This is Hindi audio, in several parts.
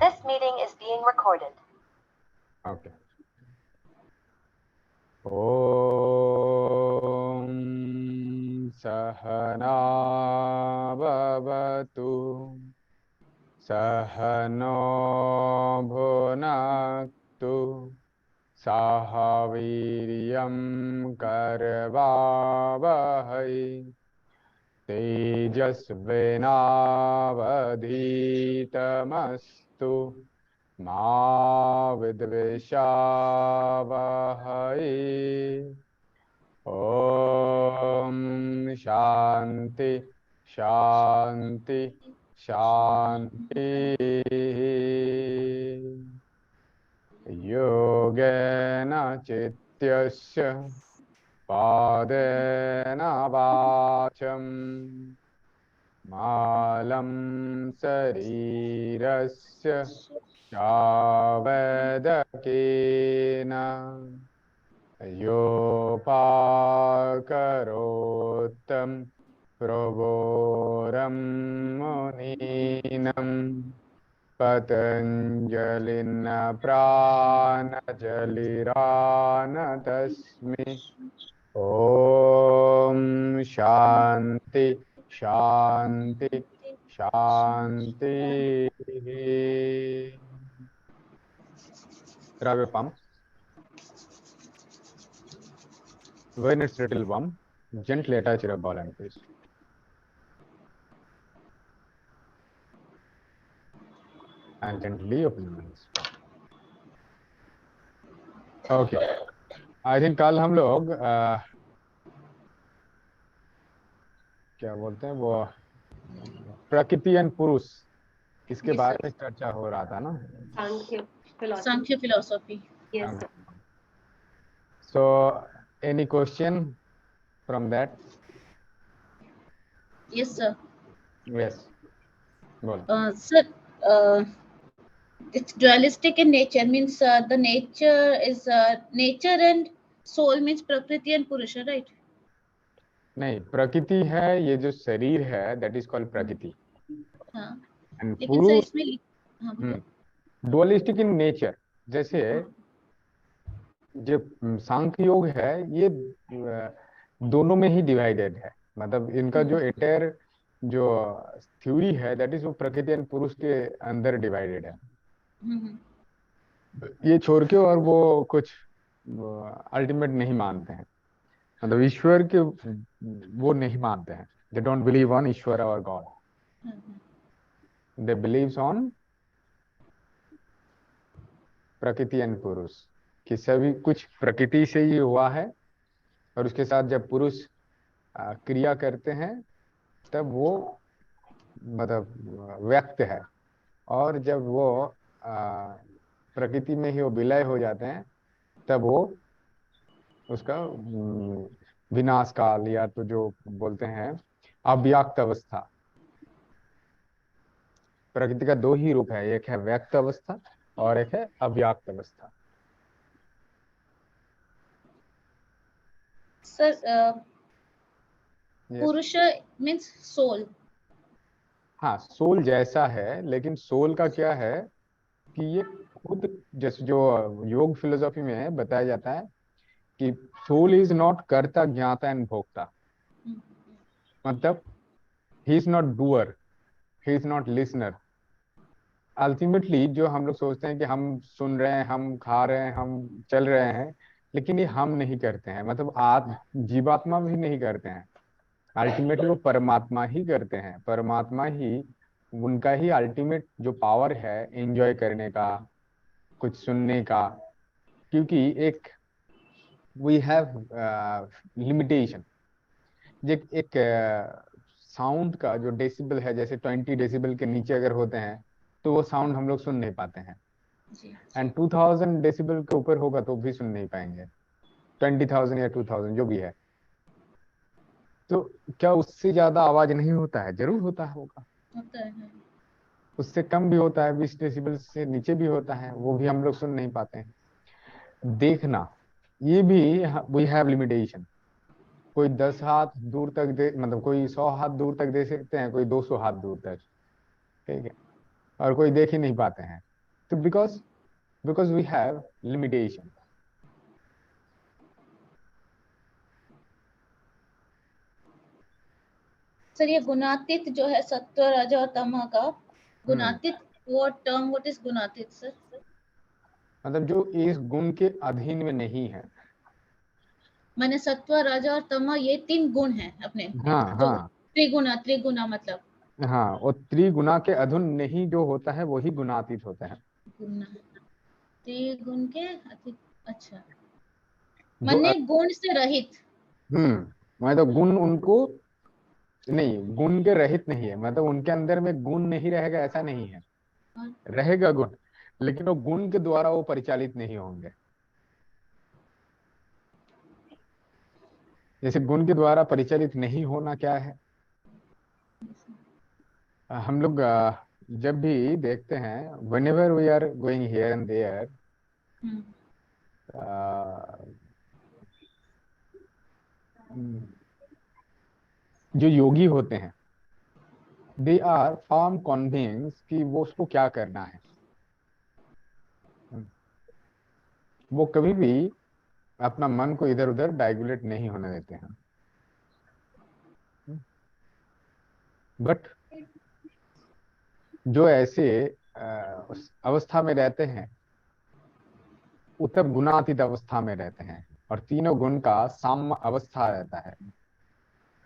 This meeting is being recorded. Okay. Om Sahana Bhavatu Sahano Bhunaktu Sahaviryam Karvavahai Tejasvinavadhitamastu Ma Vidvishavahai. Om Shanti Shanti Shanti. Yogena Chityasya Padena Vacham Malam Sarirasya Shavedakena Yopakarottam Pravoram Muninam Patanjalina Pranajalirana Tasmi Om Shanti Shanti Shanti. Grab your palm. When it's little warm, gently attach your ball and fist. And gently open your eyes. Okay. I think कल हम लोग क्या बोलते हैं वो प्रकृति एंड पुरुष इसके Yes, बारे sir. में चर्चा हो रहा था ना. Sankhya philosophy. Yes. So any question from that? Yes, sir. Yes. बोल. Sir, it's dualistic in nature. Means the nature is nature and soul means Prakriti and Purusha, right? नहीं, प्रकृति है ये जो शरीर है that is called प्रकृति. हाँ. And लेकिन सर पुरुष इसमें हाँ बोलो. dualistic in nature. जैसे जो सांख्य योग है ये दोनों में ही डिवाइडेड है. मतलब इनका जो एंटायर जो थ्योरी है दैट इज वो प्रकृति एंड पुरुष के अंदर डिवाइडेड है. ये छोड़ के और वो कुछ अल्टीमेट नहीं मानते हैं. मतलब ईश्वर के वो नहीं मानते हैं. दे डोंट बिलीव ऑन ईश्वर और गॉड. दे बिलीव्स ऑन प्रकृति एंड पुरुष कि सभी कुछ प्रकृति से ही हुआ है और उसके साथ जब पुरुष क्रिया करते हैं तब वो मतलब व्यक्त है. और जब वो प्रकृति में ही वो विलय हो जाते हैं तब वो उसका विनाश काल या तो जो बोलते हैं अव्यक्त अवस्था. प्रकृति का दो ही रूप है, एक है व्यक्त अवस्था और एक है अव्यक्त अवस्था. Sir, Yes. Purusha means soul. हाँ, सोल जैसा है लेकिन सोल का क्या है कि ये खुद जैसे जो योग फिलोसॉफी में बताया जाता है कि सोल इज नॉट कर्ता ज्ञाता एंड भोक्ता. मतलब he is not doer, he is not listener. Ultimately जो हम लोग सोचते हैं कि हम सुन रहे हैं, हम खा रहे हैं, हम चल रहे हैं, लेकिन ये हम नहीं करते हैं. मतलब जीवात्मा भी नहीं करते हैं. अल्टीमेटली वो परमात्मा ही करते हैं. परमात्मा ही उनका ही अल्टीमेट जो पावर है एंजॉय करने का, कुछ सुनने का. क्योंकि एक वी हैव लिमिटेशन. एक साउंड का जो डेसिबल है जैसे 20 डेसिबल के नीचे अगर होते हैं तो वो साउंड हम लोग सुन नहीं पाते हैं. एंड 2000 डेसिबल के ऊपर होगा तो भी सुन नहीं पाएंगे. 20,000 या 2000 जो भी है. तो क्या उससे ज्यादा आवाज नहीं होता है? जरूर होता होगा. होता है. उससे कम भी होता है, 20 डेसिबल से नीचे भी होता है, वो भी हम लोग सुन नहीं पाते हैं. देखना ये भी वी हैव लिमिटेशन. कोई 10 हाथ दूर तक दे, मतलब कोई 100 हाथ दूर तक दे सकते हैं, कोई 200 हाथ दूर तक. ठीक है. और कोई देख ही नहीं पाते हैं. तो because we have limitation. Sir ये गुणातीत जो है सत्व रज और तम का गुणातीत, वो टर्म व्हाट इज गुणातीत सर? मतलब जो इस गुण के अधीन में नहीं है। मैंने सत्व रज और तम ये 3 गुण हैं अपने, हाँ जो हाँ त्रिगुणा मतलब हाँ, और त्रिगुणा के अधीन नहीं जो होता है वही गुणातीत होता है। गुण, त्रिगुण के अति, अच्छा जो माने गुण से रहित। मतलब गुण उनको नहीं, गुण के रहित नहीं है, मतलब उनके अंदर में गुण नहीं रहेगा ऐसा नहीं है, और रहेगा गुण, लेकिन वो गुण के द्वारा वो परिचालित नहीं होंगे। जैसे गुण के द्वारा परिचालित नहीं होना क्या है, हम लोग जब भी देखते हैं, whenever we are going here and there, जो योगी होते हैं दे आर फर्म कन्विंस कि वो उसको क्या करना है। वो कभी भी अपना मन को इधर उधर डाइगुलेट नहीं होने देते हैं। बट जो ऐसे उस अवस्था में रहते हैं वो तब गुणातीत अवस्था में रहते हैं, और तीनों गुण का साम्य अवस्था रहता है,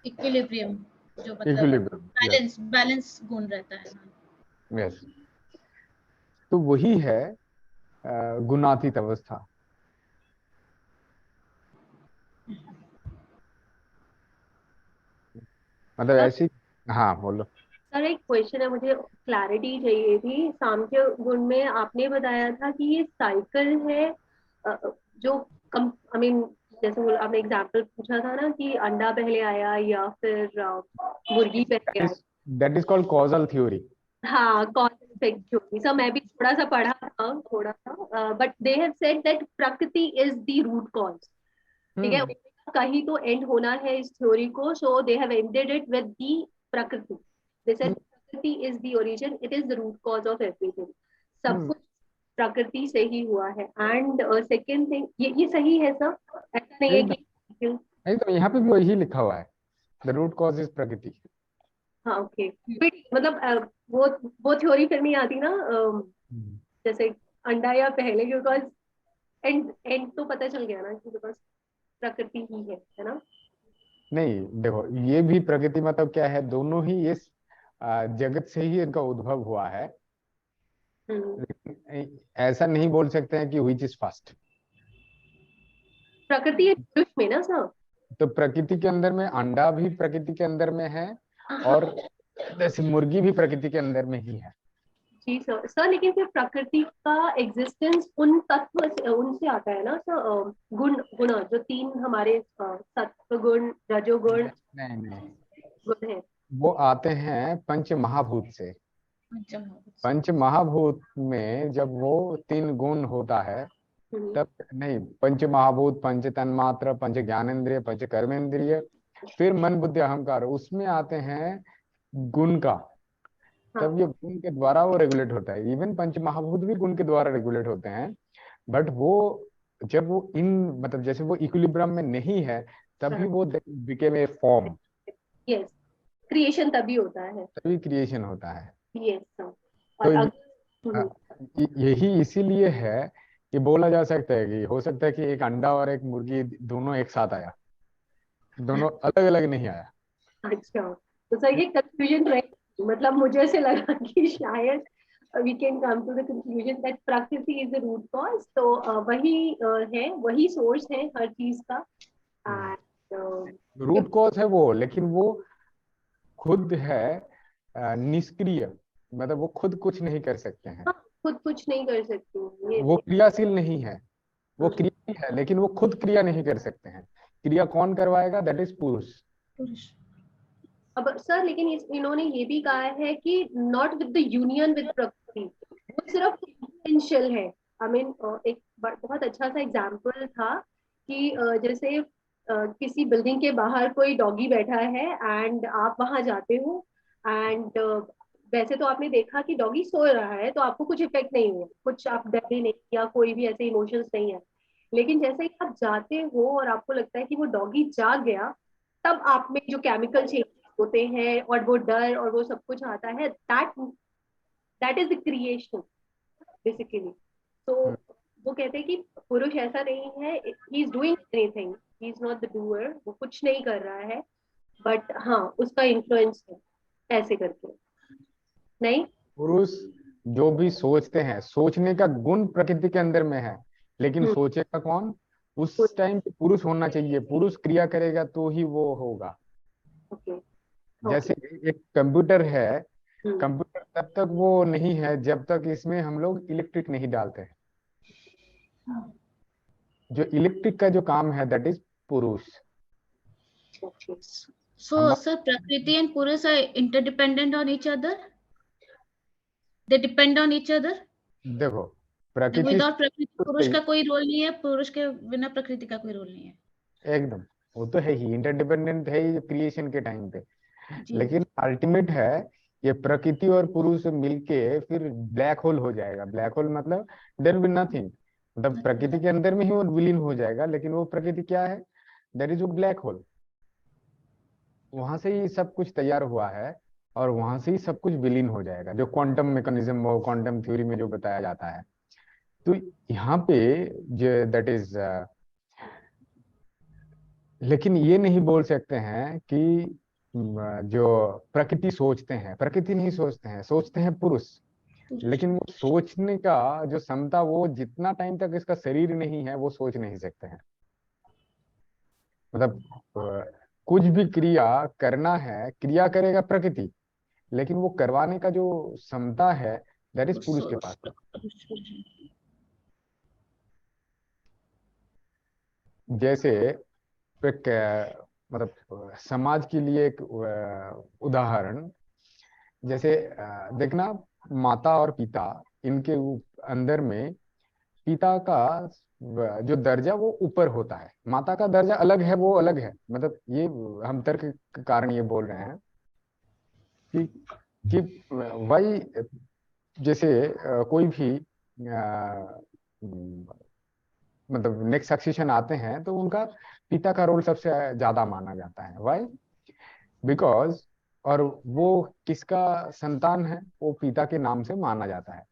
इक्विलिब्रियम, जो मतलब इक्विलिब्रियम। बैलेंस गुण रहता है। यस, तो वही है गुणातीत अवस्था। मतलब ऐसी। हाँ बोलो। सर एक क्वेश्चन है, मुझे क्लैरिटी चाहिए थी। सांख्य गुण में आपने बताया था कि ये साइकिल है, जो कम आई मीन जैसे आपने एग्जांपल पूछा था ना कि अंडा पहले आया या फिर मुर्गी पहले आई। That is called causal theory. हाँ, कॉज इफेक्ट थ्योरी। सर मैं भी थोड़ा सा पढ़ा था, थोड़ा सा, but they have said that prakriti is the root cause. ठीक है, कहीं तो एंड होना है इस थ्योरी को, so they have ended it with the prakriti. They said prakriti is the origin, it is the root cause of everything. सब कुछ प्रकृति से ही हुआ है। एंड सेकंड थिंग, ये सही है सर? ऐसा नहीं है कि नहीं, तो यहाँ पे भी वही लिखा हुआ है, द रूट कॉज इज प्रकृति। हाँ ओके, मतलब वो थ्योरी फिर नहीं आती ना, जैसे अंडा या पहले, बिकॉज एंड तो पता चल गया ना कि बिकॉज प्रकृति ही है ना? नहीं देखो, ये भी प्रकृति मतलब क्या है, दोनों ही इस जगत से ही इनका उद्भव हुआ है। लेकिन ऐसा नहीं बोल सकते हैं कि व्हिच इज फर्स्ट। प्रकृति है पुरुष में ना सर? तो प्रकृति के अंदर में अंडा भी प्रकृति के अंदर में है, और जैसे मुर्गी भी प्रकृति के अंदर में ही है। जी सर, लेकिन फिर प्रकृति का एग्जिस्टेंस उन तत्व से, उनसे आता है ना सर, गुण जो 3 हमारे सत्व गुण, रजोगुण, नहीं, गुण है, वो आते हैं पंच महाभूत से। पंच महाभूत में जब वो 3 गुण होता है तब नहीं, पंच महाभूत, पंच तन्मात्र, पंच ज्ञानेंद्रिय, पंच कर्मेंद्रिय, फिर मन बुद्धि अहंकार, उसमें आते हैं गुण का। तब ये गुण के द्वारा वो रेगुलेट होता है। इवन पंच महाभूत भी गुण के द्वारा रेगुलेट होते हैं, बट वो जब वो इन मतलब जैसे वो इक्विलिब्रियम में नहीं है तभी वो became a form. Yes, creation तभी होता है, तभी क्रिएशन होता है। Yes sir. तो और यही इसीलिए है कि बोला जा सकता है कि हो सकता है कि एक अंडा और एक मुर्गी दोनों एक साथ आया, दोनों अलग अलग नहीं आया। अच्छा, तो सर ये कंफ्यूजन रहे, मतलब मुझे ऐसे लगा कि शायद we can come to the conclusion that प्रकृति is the root cause। तो वही है, वही सोर्स है हर चीज का। रूट कॉज है वो, लेकिन वो खुद है निष्क्रिय, मतलब वो खुद कुछ नहीं कर सकते हैं। खुद कुछ नहीं कर सकती, वो क्रियाशील नहीं है, वो क्रिया है लेकिन वो खुद क्रिया नहीं कर सकते हैं। क्रिया कौन करवाएगा? दैट इज पुरुष। अब सर लेकिन इन्होंने ये भी कहा है कि not with the union with प्रकृति, वो सिर्फ इंफ्लुएंशियल है। आई मीन एक बहुत अच्छा सा एग्जांपल था कि जैसे किसी बिल्डिंग के बाहर कोई डॉगी बैठा है एंड आप वहां जाते हो, एंड वैसे तो आपने देखा कि डॉगी सो रहा है तो आपको कुछ इफेक्ट नहीं हुआ, कुछ आप डरे नहीं या कोई भी ऐसे इमोशंस नहीं है। लेकिन जैसे ही आप जाते हो और आपको लगता है कि वो डॉगी जाग गया, तब आप में जो केमिकल चेंजेस होते हैं और वो डर और वो सब कुछ आता है, that is the creation basically. तो वो कहते हैं कि पुरुष ऐसा नहीं है, he is doing anything, he is not the doer, वो कुछ नहीं कर रहा है, बट हाँ उसका इन्फ्लुएंस है ऐसे करके। नहीं, पुरुष जो भी सोचते हैं, सोचने का गुण प्रकृति के अंदर में है, लेकिन सोचेगा कौन? उस टाइम पे पुरुष होना चाहिए, पुरुष क्रिया करेगा तो ही वो होगा। ओके जैसे ओके। एक कंप्यूटर है, कंप्यूटर तब तक वो नहीं है जब तक इसमें हम लोग इलेक्ट्रिक नहीं डालते हैं। जो इलेक्ट्रिक का जो काम है दैट इज पुरुष। So, हम sir, Prakriti and Purus are interdependent on each other. They depend on each other. देखो, And प्रकृति without Prakriti, पुरुष से का कोई रोल नहीं है, पुरुष के बिना प्रकृति का कोई रोल नहीं है। एकदम, वो तो है ही, इंटरडिपेंडेंट है ही क्रिएशन के टाइम पे। जी। लेकिन अल्टीमेट है ये प्रकृति और पुरुष मिलके फिर ब्लैक होल हो जाएगा। ब्लैक होल मतलब देयर विल नथिंग, मतलब प्रकृति के अंदर में ही वो विलीन हो जाएगा। लेकिन वो प्रकृति क्या है? दैट इज वो ब्लैक होल। वहां से ही सब कुछ तैयार हुआ है और वहां से ही सब कुछ विलीन हो जाएगा, जो क्वांटम मैकेनिज्म और क्वांटम थ्योरी में जो बताया जाता है। तो यहाँ पे जो दैट इज, लेकिन ये नहीं बोल सकते हैं कि जो प्रकृति सोचते हैं, प्रकृति नहीं सोचते हैं, सोचते हैं पुरुष। लेकिन वो सोचने का जो क्षमता, वो जितना टाइम तक इसका शरीर नहीं है वो सोच नहीं सकते हैं। मतलब कुछ भी क्रिया करना है, क्रिया करेगा प्रकृति, लेकिन वो करवाने का जो क्षमता है दैट इज पुरुष के पास। जैसे एक मतलब समाज के लिए एक उदाहरण, जैसे देखना, माता और पिता, इनके अंदर में पिता का जो दर्जा वो ऊपर होता है, माता का दर्जा अलग है, वो अलग है। मतलब ये हम तर्क के कारण ये बोल रहे हैं कि वही, जैसे कोई भी मतलब नेक्स्ट सक्सेशन आते हैं तो उनका पिता का रोल सबसे ज्यादा माना जाता है। वाई? बिकॉज, और वो किसका संतान है? वो पिता के नाम से माना जाता है,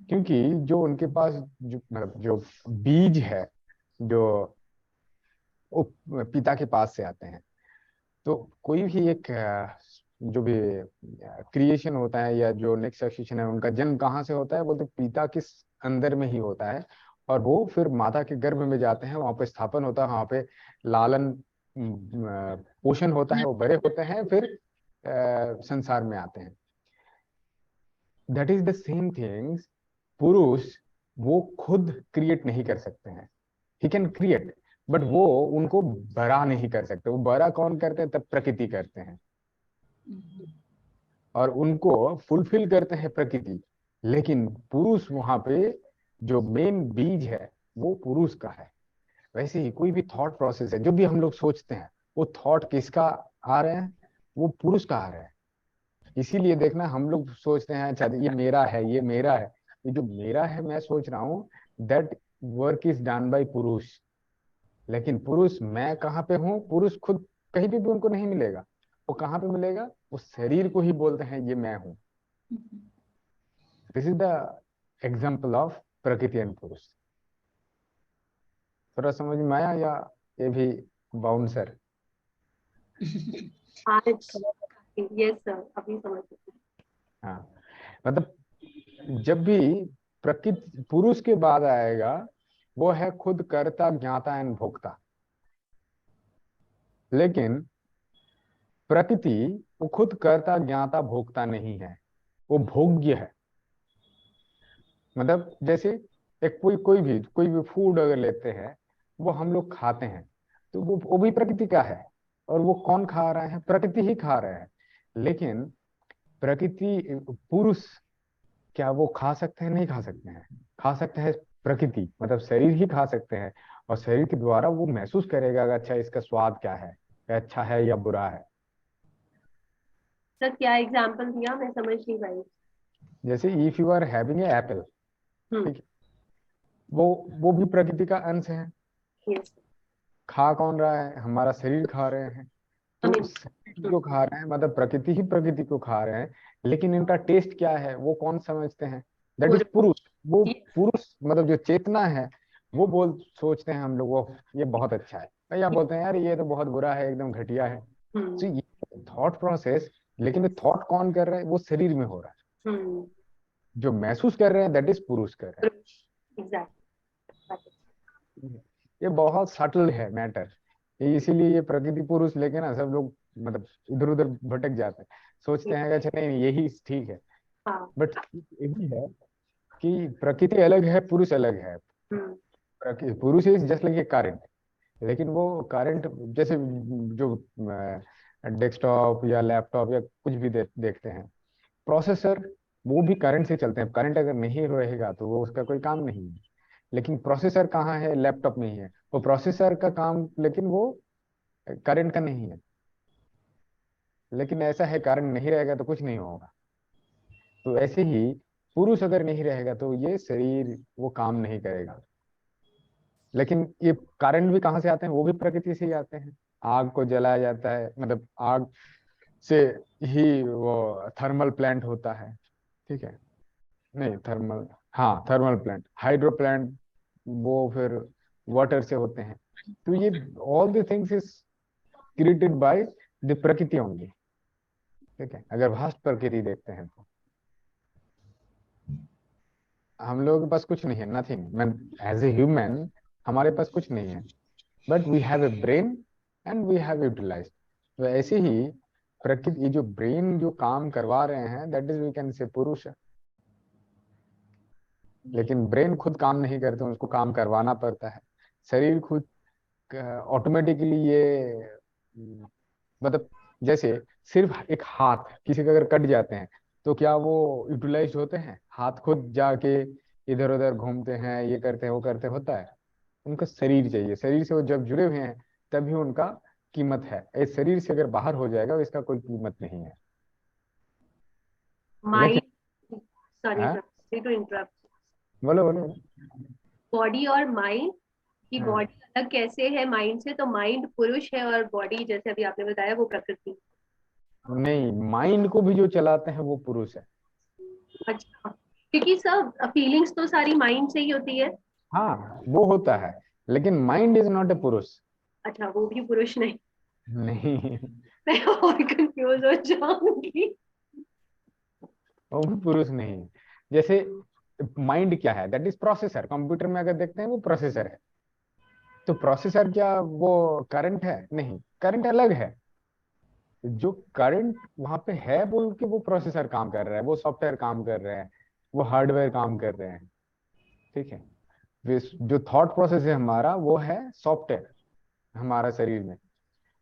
क्योंकि जो उनके पास जो मतलब जो बीज है, जो वो पिता के पास से आते हैं। तो कोई भी एक जो भी क्रिएशन होता है या जो नेक्स्ट सक्सेशन है, उनका जन्म कहाँ से होता है? बोलते पिता के अंदर में ही होता है, और वो फिर माता के गर्भ में जाते हैं, वहां पे स्थापन होता है, वहां पे लालन पोषण होता है, वो बड़े होते हैं, फिर संसार में आते हैं। That is the same things. पुरुष वो खुद क्रिएट नहीं कर सकते हैं, ही कैन क्रिएट, बट वो उनको बड़ा नहीं कर सकते। वो बड़ा कौन करते हैं? तब प्रकृति करते हैं, और उनको फुलफिल करते हैं प्रकृति। लेकिन पुरुष वहां पे जो मेन बीज है वो पुरुष का है। वैसे ही कोई भी थॉट प्रोसेस है, जो भी हम लोग सोचते हैं, वो थॉट किसका आ रहे हैं? वो पुरुष का आ रहा है। इसीलिए देखना, हम लोग सोचते हैं अच्छा ये मेरा है, ये मेरा है, ये जो मेरा है मैं सोच रहा हूँ, that work is done by पुरुष। लेकिन पुरुष मैं कहाँ पे हूँ? पुरुष खुद कहीं भी उनको नहीं मिलेगा। वो कहाँ पे मिलेगा? उस शरीर को ही बोलते हैं ये मैं हूँ। This is the example of प्रकृति एंड पुरुष। थोड़ा समझ में आया या ये भी बाउंसर? आज यस सर, अभी समझ गई। हाँ, मतलब जब भी प्रकृति पुरुष के बाद आएगा, वो है खुद कर्ता, ज्ञाता एंड भोक्ता। लेकिन प्रकृति वो खुद कर्ता, ज्ञाता, भोक्ता नहीं है, वो भोग्य है। मतलब जैसे एक कोई भी फूड अगर लेते हैं, वो हम लोग खाते हैं, तो वो भी प्रकृति का है, और वो कौन खा रहा है? प्रकृति ही खा रहा है। लेकिन प्रकृति, पुरुष क्या वो खा सकते हैं? नहीं खा सकते हैं। खा सकते हैं प्रकृति, मतलब शरीर ही खा सकते हैं, और शरीर के द्वारा वो महसूस करेगा कि अच्छा इसका स्वाद क्या है, अच्छा है या बुरा है। सर क्या एग्जांपल दिया, मैं समझ नहीं पाई। जैसे if you are having a apple, hmm. ठीक है, वो भी प्रकृति का अंश है। यस। खा कौन रहा है, हमारा शरीर खा रहे हैं। तो हमें। शरीर जो खा रहे हैं मतलब प्रकृति ही प्रकृति को खा रहे हैं, लेकिन इनका टेस्ट क्या है वो कौन समझते हैं? दैट इज पुरुष। वो पुरुष मतलब जो चेतना है वो बोल सोचते हैं हम लोग वो ये बहुत अच्छा है, या बोलते हैं यार ये तो बहुत बुरा है, एकदम घटिया है। तो ये थॉट प्रोसेस, लेकिन थॉट कौन कर रहा है? वो शरीर में हो रहा है। जो महसूस कर रहे हैं दैट इज पुरुष कर रहे हैं। ये बहुत सटल है मैटर, इसीलिए ये प्रकृति पुरुष लेके ना सब लोग मतलब इधर उधर भटक जाते हैं, सोचते हैं कि अच्छा नहीं नहीं, यही ठीक है। बट ये भी है कि प्रकृति अलग है, पुरुष अलग है। पुरुष is just like a current, लेकिन वो करंट जैसे जो डेस्कटॉप या लैपटॉप या कुछ भी देखते हैं, प्रोसेसर वो भी करंट से चलते हैं। करंट अगर नहीं रहेगा तो वो उसका कोई काम नहीं है। लेकिन प्रोसेसर कहाँ है? लैपटॉप में ही है। वो प्रोसेसर का काम, लेकिन वो करंट का नहीं है। लेकिन ऐसा है, करंट नहीं रहेगा तो कुछ नहीं होगा। तो ऐसे ही पुरुष अगर नहीं रहेगा तो ये शरीर वो काम नहीं करेगा। लेकिन ये करंट भी कहाँ से आते हैं? वो भी प्रकृति से ही आते हैं। आग को जलाया जाता है, मतलब आग से ही वो थर्मल प्लांट होता है, ठीक है? नहीं थर्मल, हाँ थर्मल प्लांट, हाइड्रो प्लांट वो फिर वाटर से होते हैं। तो ये all the things is created by the प्रकृति ओनली, ठीक है? अगर वास्ट प्रकृति देखते हैं तो हम लोगों के पास कुछ नहीं है, नथिंग। मैं एज ए ह्यूमन हमारे पास कुछ नहीं है, but we have a brain and we have utilize. तो ऐसे ही प्रकृति, ये जो ब्रेन जो काम करवा रहे हैं दैट इज वी कैन से पुरुष है। लेकिन ब्रेन खुद काम नहीं करते, उसको काम करवाना पड़ता है। शरीर खुद ऑटोमेटिकली ये मतलब जैसे सिर्फ एक हाथ किसी का अगर कट जाते हैं तो क्या वो यूटिलाइज होते हैं? हाथ खुद जाके इधर उधर घूमते हैं, ये करते हैं वो करते हैं, होता है? उनका शरीर चाहिए, शरीर से वो जब जुड़े हुए हैं तभी उनका कीमत है। इस शरीर से अगर बाहर हो जाएगा इसका कोई कीमत नहीं है। लेकिन माइंड, सॉरी हाँ, टू इंटरप्ट, बोलो बोलो। बॉडी और माइंड की, हाँ, बॉडी अलग कैसे है माइंड से? तो माइंड पुरुष है और बॉडी जैसे अभी आपने बताया वो प्रकृति। नहीं, माइंड को भी जो चलाते हैं वो पुरुष है। अच्छा, क्योंकि सब फीलिंग्स तो सारी माइंड से ही होती है। हाँ वो होता है, लेकिन माइंड इज नॉट ए पुरुष। अच्छा, वो भी पुरुष नहीं? नहीं, मैं और कंफ्यूज हो जाऊंगी। वो भी पुरुष नहीं है। जैसे माइंड क्या है? That is processor. कंप्यूटर में अगर देखते हैं वो प्रोसेसर है। तो प्रोसेसर क्या वो करंट है? नहीं, करंट अलग है। जो करंट वहां पे है बोल के वो प्रोसेसर काम कर रहा है, वो सॉफ्टवेयर काम कर रहे हैं, वो हार्डवेयर काम कर रहे हैं, ठीक है? जो थॉट प्रोसेस है हमारा वो है सॉफ्टवेयर हमारा शरीर में,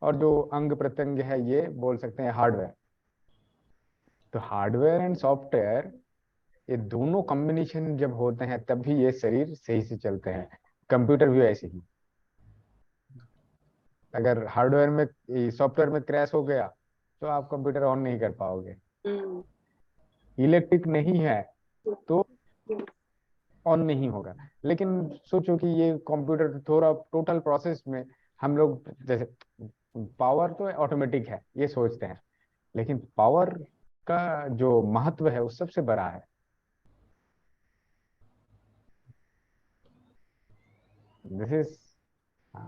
और जो अंग प्रत्यंग है ये बोल सकते हैं हार्डवेयर। तो हार्डवेयर एंड सॉफ्टवेयर ये दोनों कॉम्बिनेशन जब होते हैं तभी ये शरीर सही से चलते हैं। कंप्यूटर भी ऐसे ही, अगर हार्डवेयर में सॉफ्टवेयर में क्रैश हो गया तो आप कंप्यूटर ऑन नहीं कर पाओगे। इलेक्ट्रिक नहीं है तो ऑन नहीं होगा। लेकिन सोचो कि ये कंप्यूटर थोड़ा टोटल प्रोसेस में हम लोग जैसे पावर तो ऑटोमेटिक है ये सोचते हैं, लेकिन पावर का जो महत्व है वो सबसे बड़ा है। This is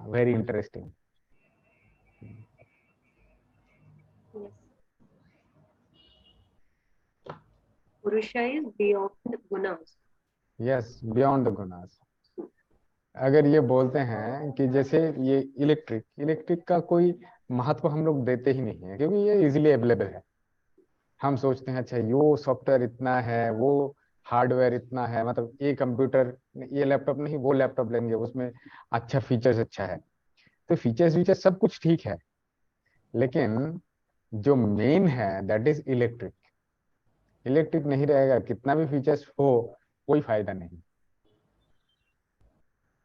very interesting. Purush is beyond gunas. Yes, beyond the gunas. अगर ये बोलते हैं कि जैसे ये इलेक्ट्रिक इलेक्ट्रिक का कोई महत्व हम लोग देते ही नहीं है, क्योंकि ये इजीली अवेलेबल है। हम सोचते हैं अच्छा ये सॉफ्टवेयर इतना है, वो हार्डवेयर इतना है, मतलब ये कंप्यूटर ये लैपटॉप नहीं वो लैपटॉप लेंगे उसमें अच्छा फीचर्स अच्छा है। तो फीचर्स फीचर्स सब कुछ ठीक है, लेकिन जो मेन है दैट इज इलेक्ट्रिक। इलेक्ट्रिक नहीं रहेगा कितना भी फीचर्स हो कोई फायदा नहीं।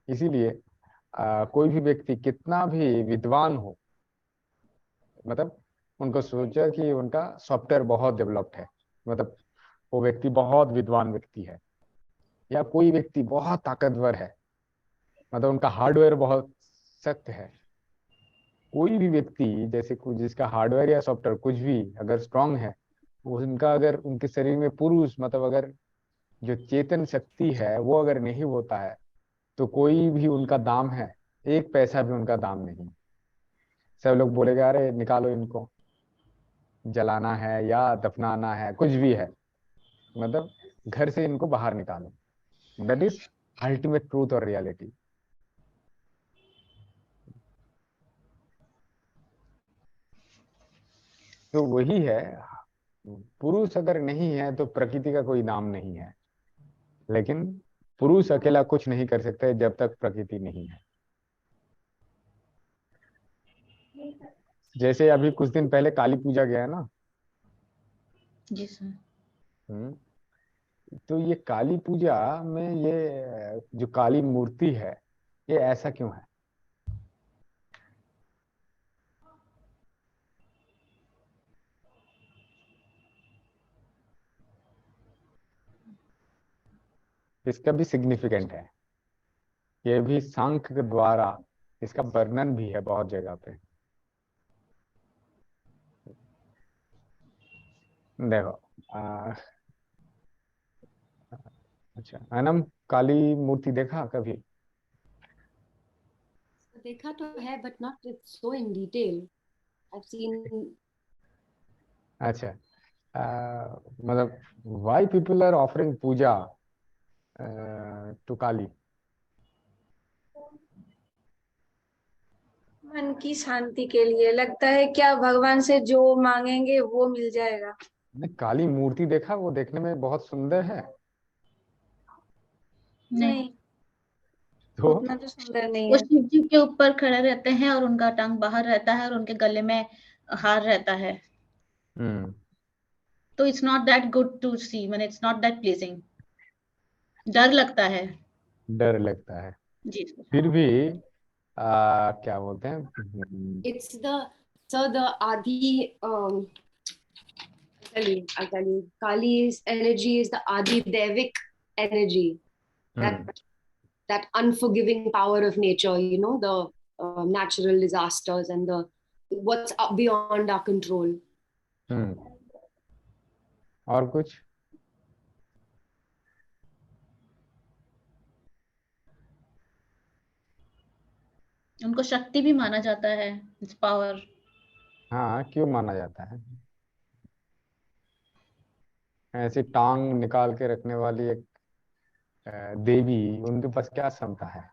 इसीलिए कोई भी व्यक्ति कितना भी विद्वान हो, मतलब उनको सोचा कि उनका सॉफ्टवेयर बहुत डेवलप्ड है, मतलब वो व्यक्ति बहुत विद्वान व्यक्ति है, या कोई व्यक्ति बहुत ताकतवर है, मतलब उनका हार्डवेयर बहुत सख्त है। कोई भी व्यक्ति जैसे कुछ जिसका हार्डवेयर या सॉफ्टवेयर कुछ भी अगर स्ट्रांग है, उनका अगर उनके शरीर में पुरुष मतलब अगर जो चेतन शक्ति है वो अगर नहीं होता है तो कोई भी उनका दाम है, एक पैसा भी उनका दाम नहीं। सब लोग बोलेगा अरे निकालो इनको, जलाना है या दफनाना है, कुछ भी है, मतलब घर से इनको बाहर निकालो। दैट इज अल्टीमेट ट्रूथ और रियलिटी। तो वही है, पुरुष अगर नहीं है तो प्रकृति का कोई नाम नहीं है, लेकिन पुरुष अकेला कुछ नहीं कर सकता जब तक प्रकृति नहीं है। जैसे अभी कुछ दिन पहले काली पूजा गया ना। जी सर। हम्म, तो ये काली पूजा में ये जो काली मूर्ति है ये ऐसा क्यों है? इसका भी सिग्निफिकेंट है, ये भी सांख्य के द्वारा इसका वर्णन भी है बहुत जगह पे। देखो अच्छा अनम, काली मूर्ति देखा कभी? देखा तो है but not so in detail. I've seen. अच्छा मतलब why people are offering puja to Kali? मन की शांति के लिए लगता है, क्या भगवान से जो मांगेंगे वो मिल जाएगा। ने काली मूर्ति देखा, वो देखने में बहुत सुंदर है। नहीं, तो उतना तो सुंदर नहीं वो है। शिव जी के ऊपर खड़े रहते हैं और उनका टांग बाहर रहता है और उनके गले में हार रहता है। हम्म, तो it's not that good to see, मैंने इट्स नॉट दैट प्लीजिंग, डर लगता है। डर लगता है। जी सर। फिर भी क्या बोलते हैं, It's the Adi. I'll tell you. Kali's energy is the Adi Devic energy. That unforgiving power of nature. You know, the natural disasters and the what's up beyond our control. और कुछ? उनको शक्ति भी माना जाता है, इट्स पावर। हाँ, क्यों माना जाता है? ऐसी टांग निकाल के रखने वाली एक देवी, उनके पास क्या क्षमता है?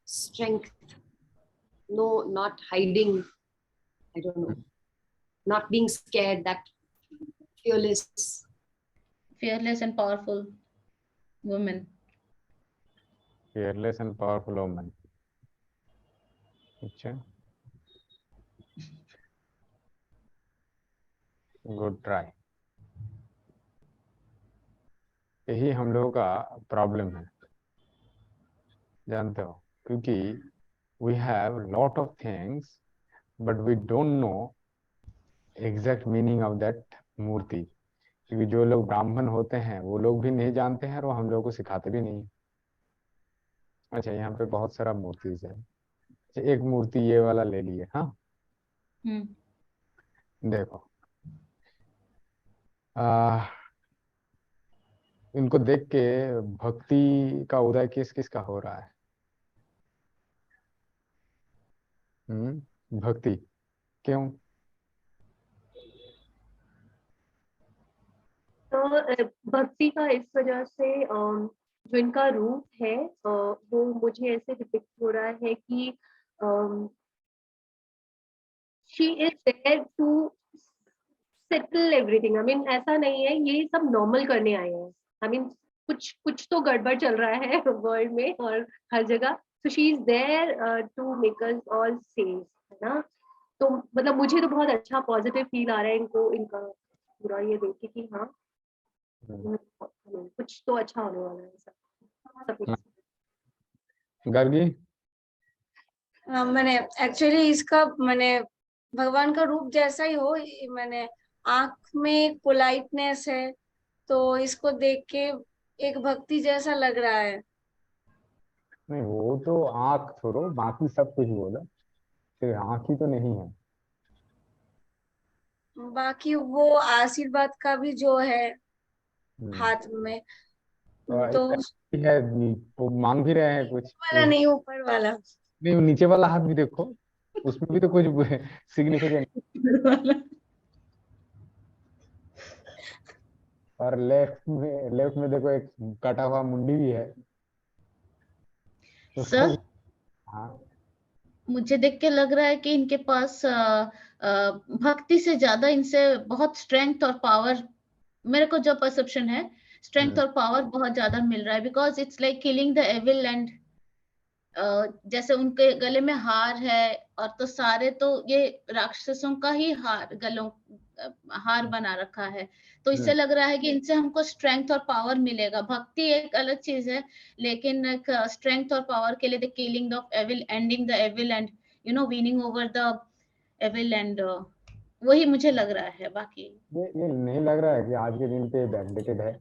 Strength. No, not hiding. I don't know. Not being scared. That fearless. Fearless and powerful woman. fearless and powerful woman. अच्छा, गुड ट्राई। यही हम लोगों का प्रॉब्लम है, जानते हो, क्योंकि we have lot of things but we don't know exact meaning of that murti. क्योंकि जो लोग ब्राह्मण होते हैं वो लोग भी नहीं जानते हैं और हम लोगों को सिखाते भी नहीं। अच्छा, यहाँ पे बहुत सारा मूर्तिज है। अच्छा, एक मूर्ति ये वाला ले लिए। हाँ, देखो इनको देख के भक्ति का उदय किस किस का हो रहा है? भक्ति क्यों? तो भक्ति का इस वजह से जो इनका रूप है वो मुझे ऐसे डिपिक्ट हो रहा है कि she is there to settle everything. I mean ऐसा नहीं है ये सब नॉर्मल करने आए हैं। आई मीन कुछ कुछ तो गड़बड़ चल रहा है वर्ल्ड में और हर जगह। So she is there to make us all safe, है ना। तो मतलब मुझे तो बहुत अच्छा पॉजिटिव फील आ रहा है इनको, इनका पूरा ये देख के कि हाँ कुछ तो अच्छा होने वाला है सब कुछ। गर्गी मैंने एक्चुअली इसका मैंने भगवान का रूप जैसा ही हो, मैंने आंख में एक पोलाइटनेस है, तो इसको देख के एक भक्ति जैसा लग रहा है। नहीं, वो तो आंख छोड़ो, बाकी सब कुछ बोला, सिर्फ आंख ही तो नहीं है। बाकी वो आशीर्वाद का भी जो है हम्म। हाथ में, तो तो है, वो मांग भी रहे हैं कुछ वाला नहीं, ऊपर वाला। नहीं, वो नीचे वाला हाथ भी देखो, उसमें भी तो कुछ सिग्निफिकेंट। और लेफ्ट में देखो एक कटा हुआ मुंडी भी है, उसका सर, भी। हाँ। मुझे देख के लग रहा है कि इनके पास भक्ति से ज्यादा इनसे बहुत स्ट्रेंथ और पावर, मेरे को जो परसेप्शन है, स्ट्रेंथ हम्म। और पावर बहुत ज्यादा मिल रहा है, because it's like killing the evil and जैसे उनके गले में हार है, और तो सारे तो ये राक्षसों का ही हार, गलों हार बना रखा है। तो इससे लग रहा है कि इनसे हमको स्ट्रेंथ और पावर मिलेगा। भक्ति एक अलग चीज है, लेकिन एक स्ट्रेंथ और पावर के लिए the killing of evil, ending the evil and winning over the evil and वही मुझे लग रहा है। बाकी ये नहीं लग रहा है कि आज के दिन पे बैकडेटेड है?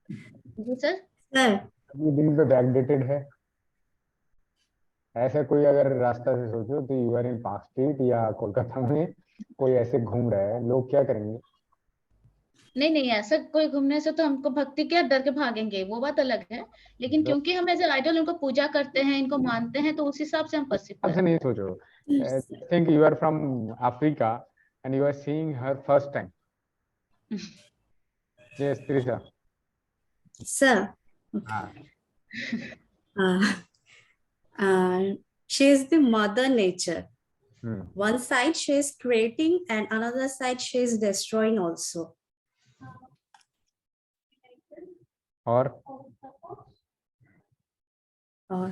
जी सर। सर, आज के दिन पे बैकडेटेड है। ऐसा कोई अगर रास्ता से सोचो तो you are in Park Street या कोलकाता में कोई ऐसे घूम रहा है, लोग क्या करेंगे? नहीं नहीं, ऐसा कोई घूमने से तो हमको भक्ति क्या, डर के भागेंगे, वो बात अलग है। लेकिन लोग क्योंकि हम एज ए आइडल उनको पूजा करते हैं, इनको मानते हैं, तो उस हिसाब से हम परसीव आपसे करते नहीं सोचो। Think you are from Africa and you are seeing her first time. हैं। यस त्रिशा। sir, हाँ। uh, uh, she is the mother nature. हम्म। One side she is creating and another side she is destroying also. और Uh,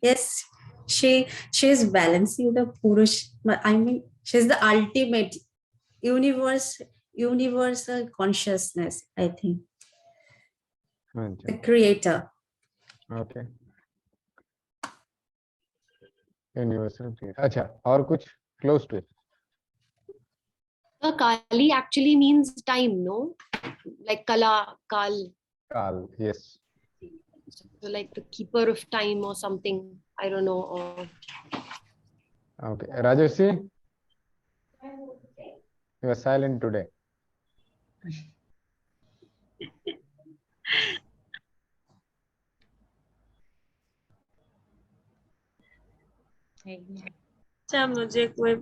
yes, she is balancing the Purush. I mean, she is the ultimate universal consciousness. I think the creator. Okay, universal. अच्छा, और कुछ close to it? Kali actually means time, no? Like Kala, Kal, काल, yes. so like the keeper of time or something. I don't know. Or okay, Rajashree, you are silent today. अच्छा, मुझे कोई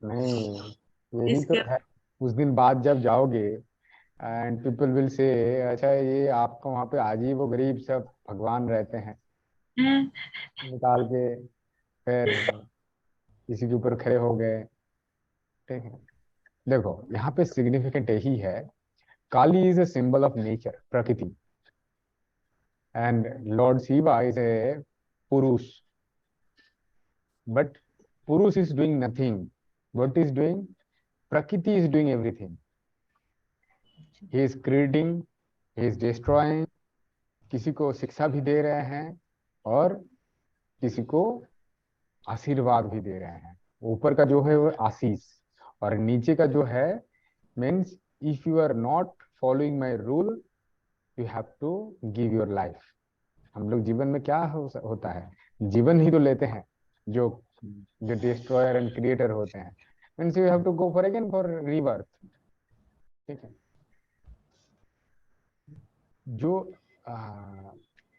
नहीं, यही तो इसके है। उस दिन बाद जब जाओगे एंड पीपल विल से, अच्छा ये आपको वहां पे अजीब वो गरीब सब भगवान रहते हैं, निकाल के फिर किसी के ऊपर खड़े हो गए। ठीक है, देखो यहाँ पे सिग्निफिकेंट यही है, Kali is a symbol of nature, prakriti, and lord Shiva is a purush. But purush is doing nothing, what is doing? Prakriti is doing everything. He is creating, he is destroying, किसी को शिक्षा भी दे रहे हैं और किसी को आशीर्वाद भी दे रहे हैं। ऊपर का जो है वो आशीष, और नीचे का जो है means if you are not following my rule you have to give your life. हम लोग जीवन में क्या होता है, जीवन ही तो लेते हैं, जो जो डिस्ट्रॉयर एंड क्रिएटर होते हैं, means you have to go for again for rebirth. ठीक है, जो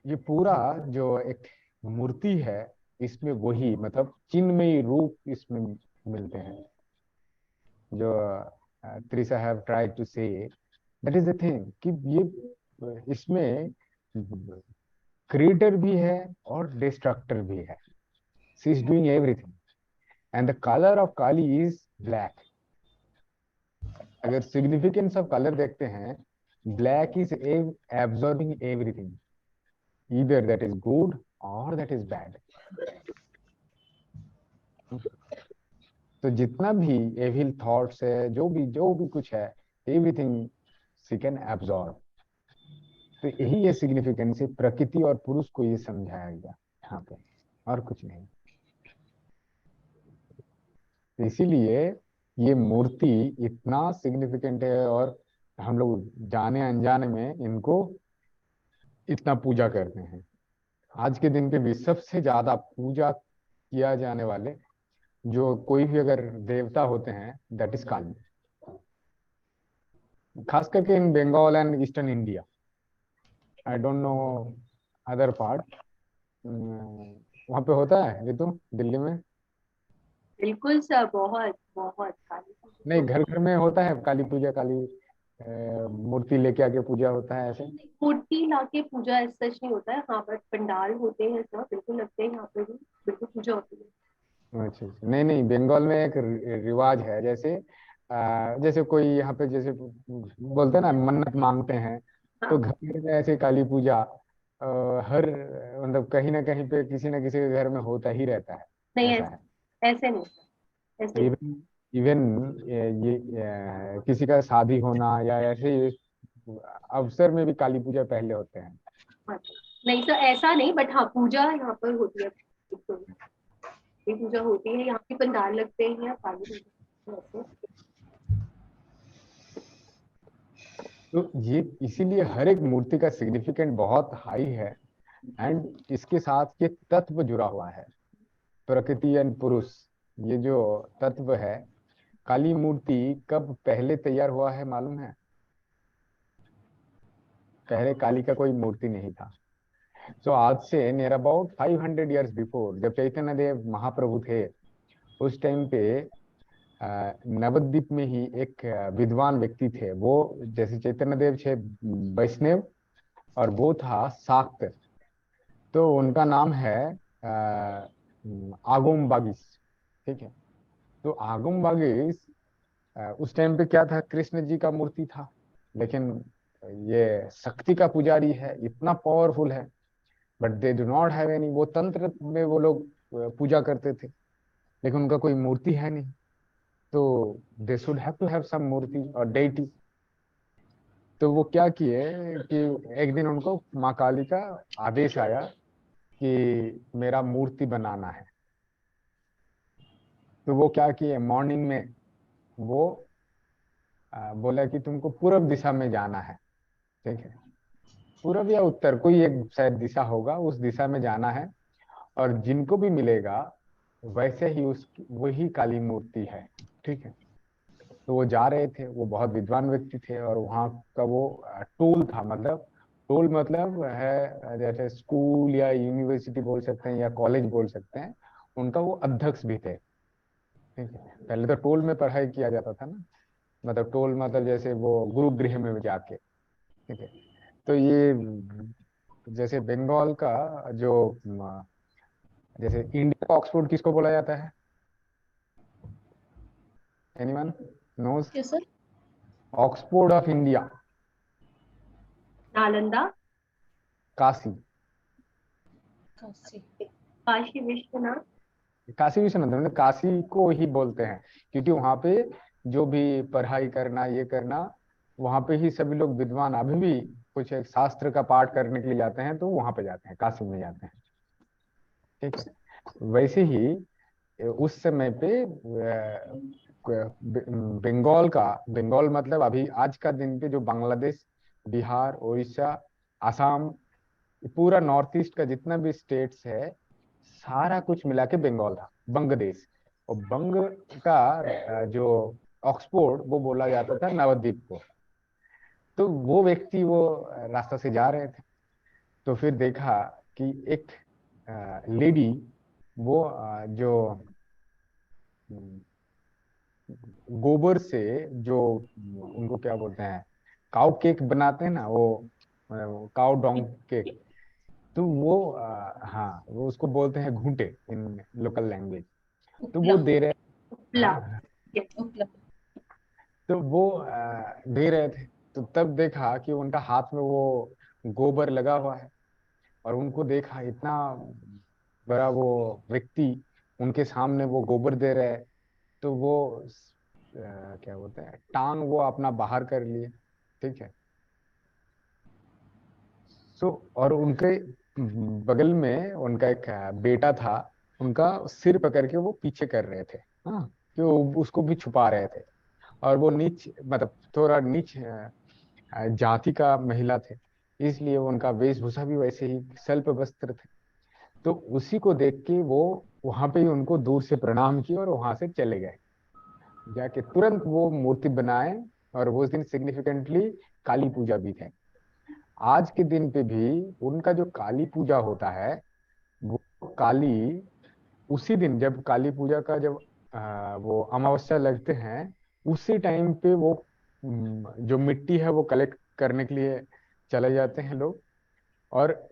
ये पूरा जो एक मूर्ति है, इसमें वही मतलब चिन्मयी रूप इसमें मिलते हैं, जो त्रिशा हैव ट्राइड टू से, दैट इज द थिंग कि ये इसमें क्रिएटर भी है और डिस्ट्रक्टर भी है। She is doing everything and the colour of Kali is black. अगर सिग्निफिकेंस ऑफ कलर देखते हैं, black is absorbing everything, either that is good or that is bad. तो जितना भी एविल थॉट्स है, जो भी कुछ है, एवरीथिंग शी कैन एब्जॉर्ब। तो यही है सिग्निफिकेंस है, प्रकृति और पुरुष को ये समझाया गया यहाँ पे, और कुछ नहीं। तो इसीलिए ये मूर्ति इतना सिग्निफिकेंट है, और हम लोग जाने अनजाने में इनको इतना पूजा करते हैं। आज के दिन पे भी सबसे ज्यादा पूजा किया जाने वाले जो कोई भी अगर देवता होते हैं, दैट इज काली। खास करके in Bengal and eastern India, I don't know other part. वहाँ पे होता है ये तो दिल्ली में? बिल्कुल सर, बहुत बहुत काली पूजा नहीं, तो। घर घर में होता है काली पूजा, काली मूर्ति लेके आके पूजा होता है ऐसे? मूर्ति लाके पूजा ऐसा सच नहीं होता है, हाँ, बट पंडाल होते हैं सर, बिल्कुल लगते हैं यहाँ पे भी, बिल्कुल पूजा होती है। अच्छा अच्छा। नहीं नहीं, बंगाल में एक रिवाज है, जैसे जैसे कोई यहाँ पे जैसे बोलते हैं ना, मन्नत मांगते हैं, तो हाँ, घर में ऐसे काली पूजा हर मतलब कहीं ना कहीं पे किसी ना किसी के घर में होता ही रहता है। नहीं ऐसा ऐसे, है। ऐसे नहीं सर, ऐसे नहीं। इवन इवन ये किसी का शादी होना या ऐसे अवसर में भी काली पूजा पहले होते हैं। हाँ, नहीं सर ऐसा नहीं, बट हाँ पूजा यहाँ पर होती है, बिल्कुल ये पूजा होती है, यहाँ पे पंडाल लगते हैं काली पूजा ऐसे। तो ये इसीलिए हर एक मूर्ति का सिग्निफिकेंट बहुत हाई है, एंड इसके साथ ये तत्व जुड़ा हुआ है, प्रकृति एंड पुरुष। ये जो तत्व है, काली मूर्ति कब पहले तैयार हुआ है मालूम है? पहले काली का कोई मूर्ति नहीं था। सो आज से नियर अबाउट 500 ईयर्स बिफोर, जब चैतन्य देव महाप्रभु थे, उस टाइम पे नवद्वीप में ही एक विद्वान व्यक्ति थे। वो जैसे चैतन्य देव थे वैष्णव, और वो था शाक्त। तो उनका नाम है आगोम बागिस। ठीक है। तो आगोम बागिस उस टाइम पे क्या था, कृष्ण जी का मूर्ति था, लेकिन ये शक्ति का पुजारी है, इतना पावरफुल है, but they do not have any. वो तंत्र में वो लोग पूजा करते थे, लेकिन उनका कोई मूर्ति है नहीं। तो they should have to have some murti और डेटी। तो वो क्या किए कि एक दिन उनको माँ काली का आदेश आया कि मेरा मूर्ति बनाना है। तो वो क्या किए, मॉर्निंग में वो बोला कि तुमको पूर्व दिशा में जाना है। ठीक है, पूर्व या उत्तर, कोई एक शायद दिशा होगा, उस दिशा में जाना है, और जिनको भी मिलेगा वैसे ही उस वही काली मूर्ति है। ठीक है। तो वो जा रहे थे, वो बहुत विद्वान व्यक्ति थे, और वहाँ का वो टोल था, मतलब टोल मतलब है जैसे स्कूल या यूनिवर्सिटी बोल सकते हैं या कॉलेज बोल सकते हैं, उनका वो अध्यक्ष भी थे। ठीक है। पहले तो टोल में पढ़ाई किया जाता था ना, मतलब टोल मतलब जैसे वो गुरुगृह में जाके। ठीक है। तो ये जैसे बंगाल का जो जैसे इंडिया का ऑक्सफोर्ड किसको बोला जाता है? Anyone knows? Yes, sir. Oxford of India, Nalanda, Kashi. Kasi. Kashi Vishwanath. Kashi Vishwanath, मतलब काशी को ही बोलते हैं, क्योंकि वहां पे जो भी पढ़ाई करना, ये करना, वहां पे ही सभी लोग विद्वान अभी भी कुछ एक शास्त्र का पाठ करने के लिए जाते हैं, तो वहां पे जाते हैं, काशी में जाते हैं। ठीक है। वैसे ही उस समय पे बंगाल का, बंगाल मतलब अभी आज का दिन पे जो बांग्लादेश, बिहार, उड़ीसा, असम, पूरा नॉर्थ ईस्ट का जितना भी स्टेट्स है, सारा कुछ मिला के बंगाल था, बंग देश। और बंग का जो ऑक्सफोर्ड वो बोला जाता था नवद्वीप को। तो वो व्यक्ति वो रास्ता से जा रहे थे, तो फिर देखा कि एक लेडी, वो जो गोबर से जो उनको क्या बोलते हैं, काउ केक बनाते हैं ना, वो काउ डोंग केक। तो वो हाँ, वो उसको बोलते हैं घूंटे इन लोकल लैंग्वेज। तो वो Upla. दे रहे, उपला। हाँ, Upla. तो वो दे रहे थे। तो तब देखा कि उनका हाथ में वो गोबर लगा हुआ है, और उनको देखा इतना बड़ा वो व्यक्ति उनके सामने वो गोबर दे रहा है। तो वो क्या बोलते हैं, टांग वो अपना बाहर कर लिए। ठीक है। और उनके बगल में उनका एक बेटा था, उनका सिर पकड़ के वो पीछे कर रहे थे। हाँ, कि वो उसको भी छुपा रहे थे। और वो नीच मतलब थोड़ा नीच जाति का महिला थे, इसलिए उनका वेशभूषा भी वैसे ही स्वल्प वस्त्र थे। तो उसी को देख के वो वहां पे ही उनको दूर से प्रणाम किए और वहां से चले गए। जाके तुरंत वो मूर्ति बनाए, और वो उस दिन सिग्निफिकेंटली काली पूजा भी थे। आज के दिन पे भी उनका जो काली पूजा होता है, वो काली उसी दिन जब काली पूजा का जब वो अमावस्या लगते हैं, उसी टाइम पे वो जो मिट्टी है वो कलेक्ट करने के लिए चले जाते हैं लोग। और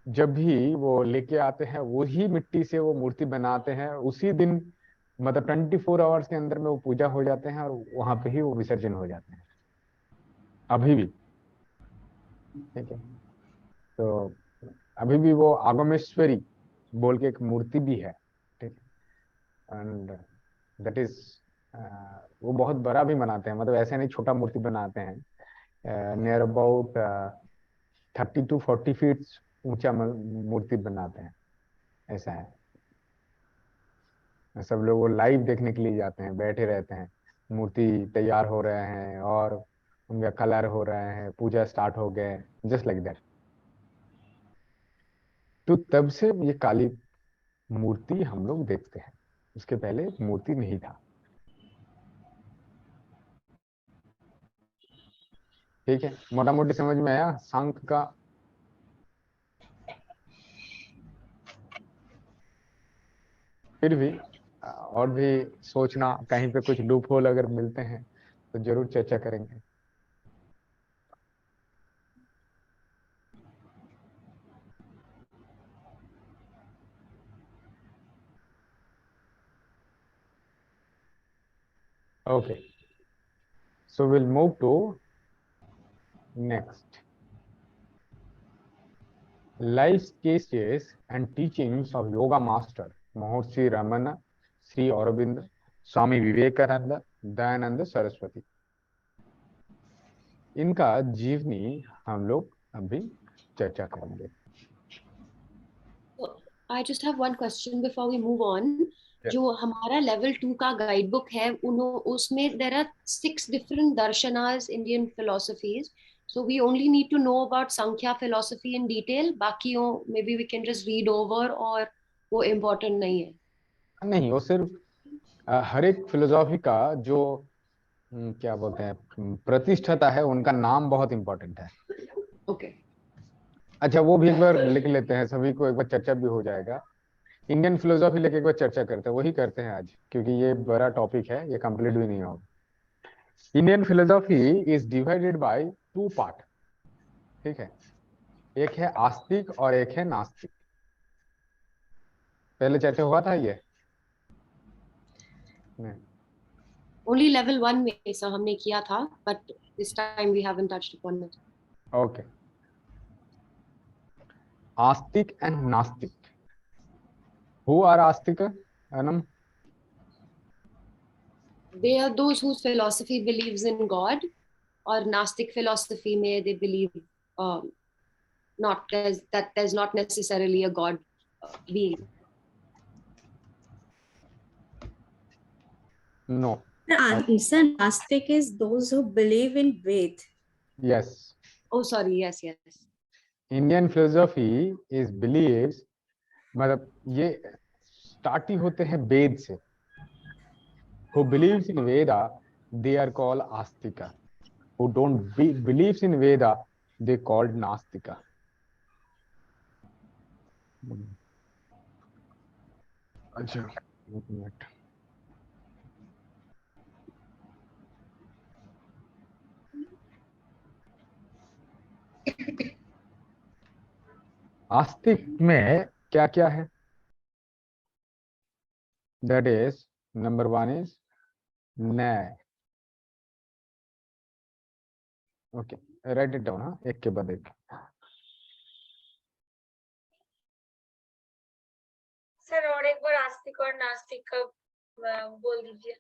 जब भी वो लेके आते हैं वही मिट्टी से वो मूर्ति बनाते हैं उसी दिन, मतलब 24 आवर्स के अंदर में वो पूजा हो जाते हैं, और वहां पे ही वो विसर्जन हो जाते हैं अभी भी। ठीक है। तो अभी भी वो आगमेश्वरी बोल के एक मूर्ति भी है। ठीक है। एंड दैट इज, वो बहुत बड़ा भी बनाते हैं, मतलब ऐसे नहीं छोटा मूर्ति बनाते हैं। नियर अबाउट 30 to 40 फीट ऊंचा मूर्ति बनाते हैं। ऐसा है। सब लोग वो लाइव देखने के लिए जाते हैं, बैठे रहते हैं, मूर्ति तैयार हो रहे हैं और उनका कलर हो रहे हैं, पूजा स्टार्ट हो गए, जस्ट लाइक दैट। तो तब से ये काली मूर्ति हम लोग देखते हैं, उसके पहले मूर्ति नहीं था। ठीक है, मोटा मोटी समझ में आया सांख का। फिर भी और भी सोचना, कहीं पे कुछ लूप होल अगर मिलते हैं तो जरूर चर्चा करेंगे। Okay, so will move to next. Life sketches and teachings of yoga master Maharshi Raman, Shri Arvind, Swami Vivekananda, Dayanand Saraswati. इनका जीवनी हम लोग अभी चर्चा करेंगे। I just have one question before we move on. Yeah. जो हमारा level 2 का गाइड बुक है उसमें there are 6 different darshanas, Indian philosophies. So we only need to know about Sankhya philosophy in detail. बाकियों maybe we can just read over, और वो important नहीं है? नहीं, वो सिर्फ हर एक फिलोसॉफी का जो क्या बोलते हैं प्रतिष्ठता है, उनका नाम बहुत इंपॉर्टेंट है। Okay. अच्छा, वो भी एक बार लिख लेते हैं, सभी को एक बार चर्चा भी हो जाएगा। इंडियन फिलोसॉफी लेके एक बार चर्चा करते हैं, वही करते हैं आज, क्योंकि ये बड़ा टॉपिक है, ये कंप्लीट भी नहीं होगा। Indian philosophy is divided by 2 part. ठीक है, एक है आस्तिक और एक है नास्तिक। पहले चर्चा हुआ था ये नहीं? Only level 1 में ऐसा हमने किया था, but this time we haven't touched upon it. Okay, Astik and नास्तिक। Who are Astik Anam? They are those whose philosophy believes in God, or Gnostic philosophy में they believe not that there's not necessarily a God being. No. Sir, Nastic is those who believe in Ved. Yes. Oh, sorry. Yes, yes. Indian philosophy is believes, मतलब ये स्टार्ट ही होते हैं वेद से। Who believes in Veda, they are called Astika. Who don't believes in Veda, they called Nastika. अच्छा, एक मिनट। आस्तिक में क्या क्या है? That is, number 1 is न्याय। ओके, राइट इट डाउन, हाँ, एक के बाद एक। सर और एक बार आस्तिक और नास्तिक का बोल दीजिए।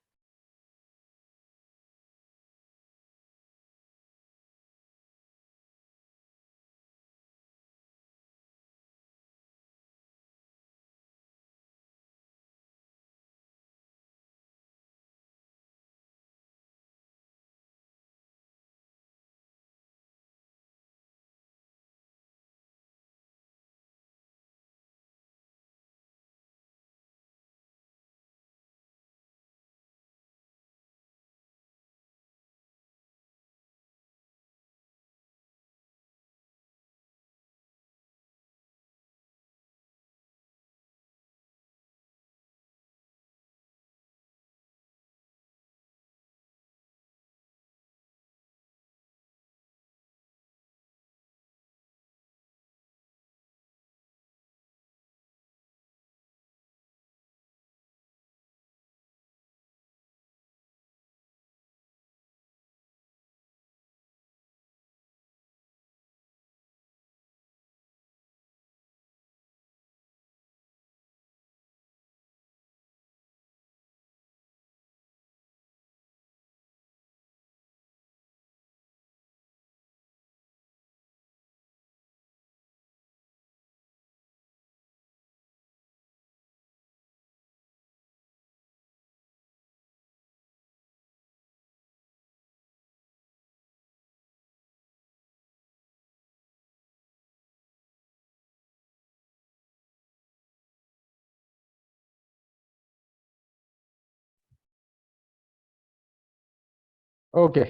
ओके,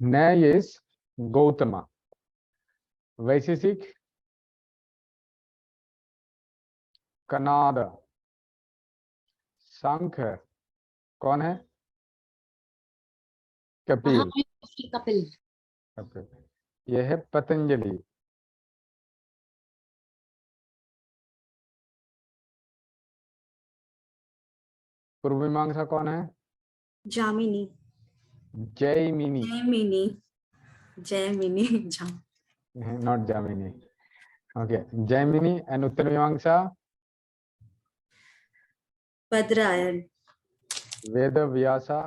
न्यायेश गौतमा, वैशेषिक कनाद, सांख्य कौन है? कपिल। महामहिषी कपिल। कपिल। यह है पतंजलि। पूर्व मीमांसा कौन है? Jamini. Jaimini, Jaimini. Jaimini. Not Jamini. Okay, Jaimini. And Uttar Mimamsa Badrayan. वेद व्यासा,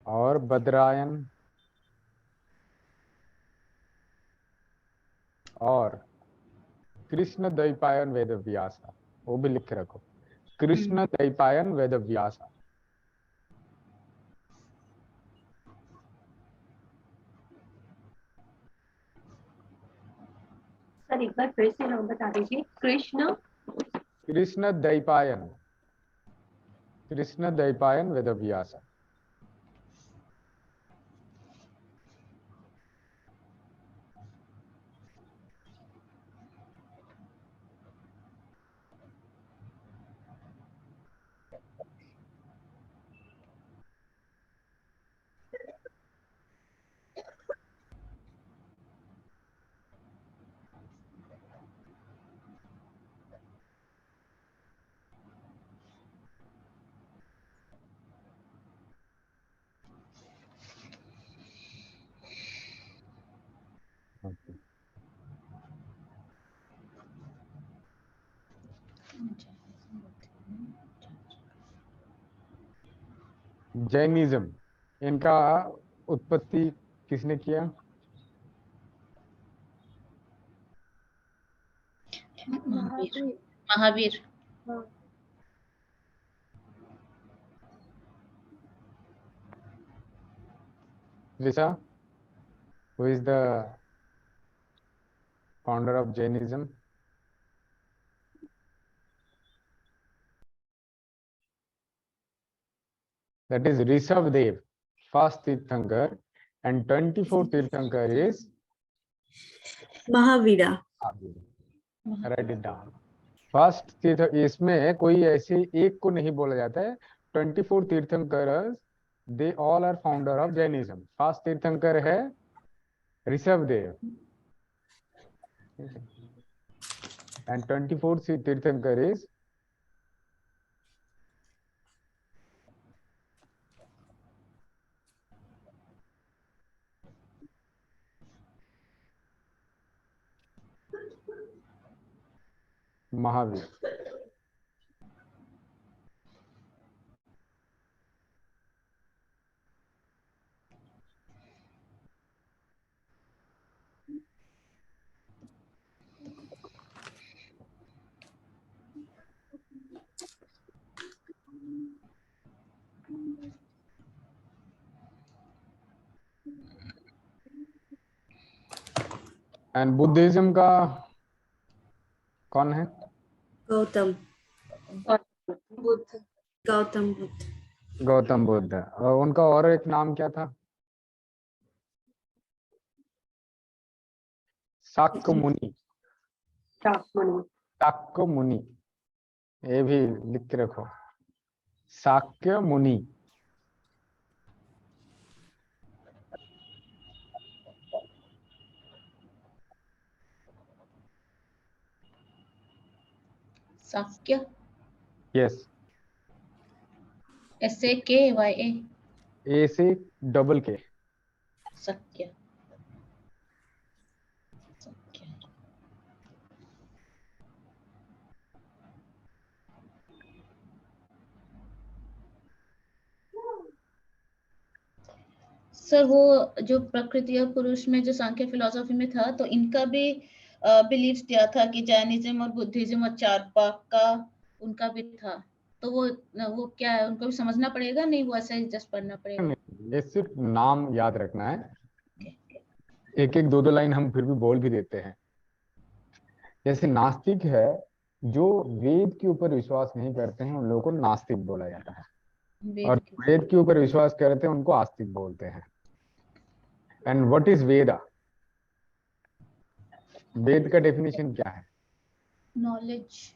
और बद्रायन, और कृष्ण द्वैपायन वेद व्यासा, वो भी लिख के रखो, कृष्ण द्वैपायन वेद व्यासा। सर एक बार फिर से नाम बता दीजिए। कृष्ण कृष्ण द्वैपायन, कृष्ण द्वैपायन वेद व्यासा। जैनिज्म, इनका उत्पत्ति किसने किया? Mahavir. Lisa, who is the founder of Jainism? That is Rishabh Dev, first Tirthankar, and 24th Tirthankar is Mahavira. Write it down. First तीर्थ, इसमें कोई ऐसे एक को नहीं बोला जाता है। 24 तीर्थंकर, they all are founder of Jainism. First तीर्थंकर है ऋषभ देव, एंड 24th तीर्थंकर इज महावीर। एंड बुद्धिज्म का कौन है? गौतम। बुद्ध। गौतम बुद्ध। गौतम बुद्ध। और उनका और एक नाम क्या था? शाक्य मुनि। शाक्य मुनि, ये भी लिख के रखो, शाक्य मुनि। शाक्य। Yes, SAKYA। ए से डबल के। शक्य। शक्य। सर वो जो प्रकृति और पुरुष में जो सांख्य फिलोसॉफी में था, तो इनका भी बिलीफ दिया था कि जैनिज्म और बुद्धिज्म और चारवाक का उनका भी था। तो वो क्या है, उनको भी समझना पड़ेगा? नहीं, वो ऐसा ही जस्ट पढ़ना पड़ेगा? ये सिर्फ नाम याद रखना है, एक एक दो दो लाइन हम फिर भी बोल भी देते हैं। जैसे नास्तिक है, जो वेद के ऊपर विश्वास नहीं करते हैं उन लोगों को नास्तिक बोला जाता है, और वेद के वेद के ऊपर विश्वास करते हैं उनको आस्तिक बोलते हैं। एंड व्हाट इज वेदा? वेद का डेफिनेशन क्या है? नॉलेज।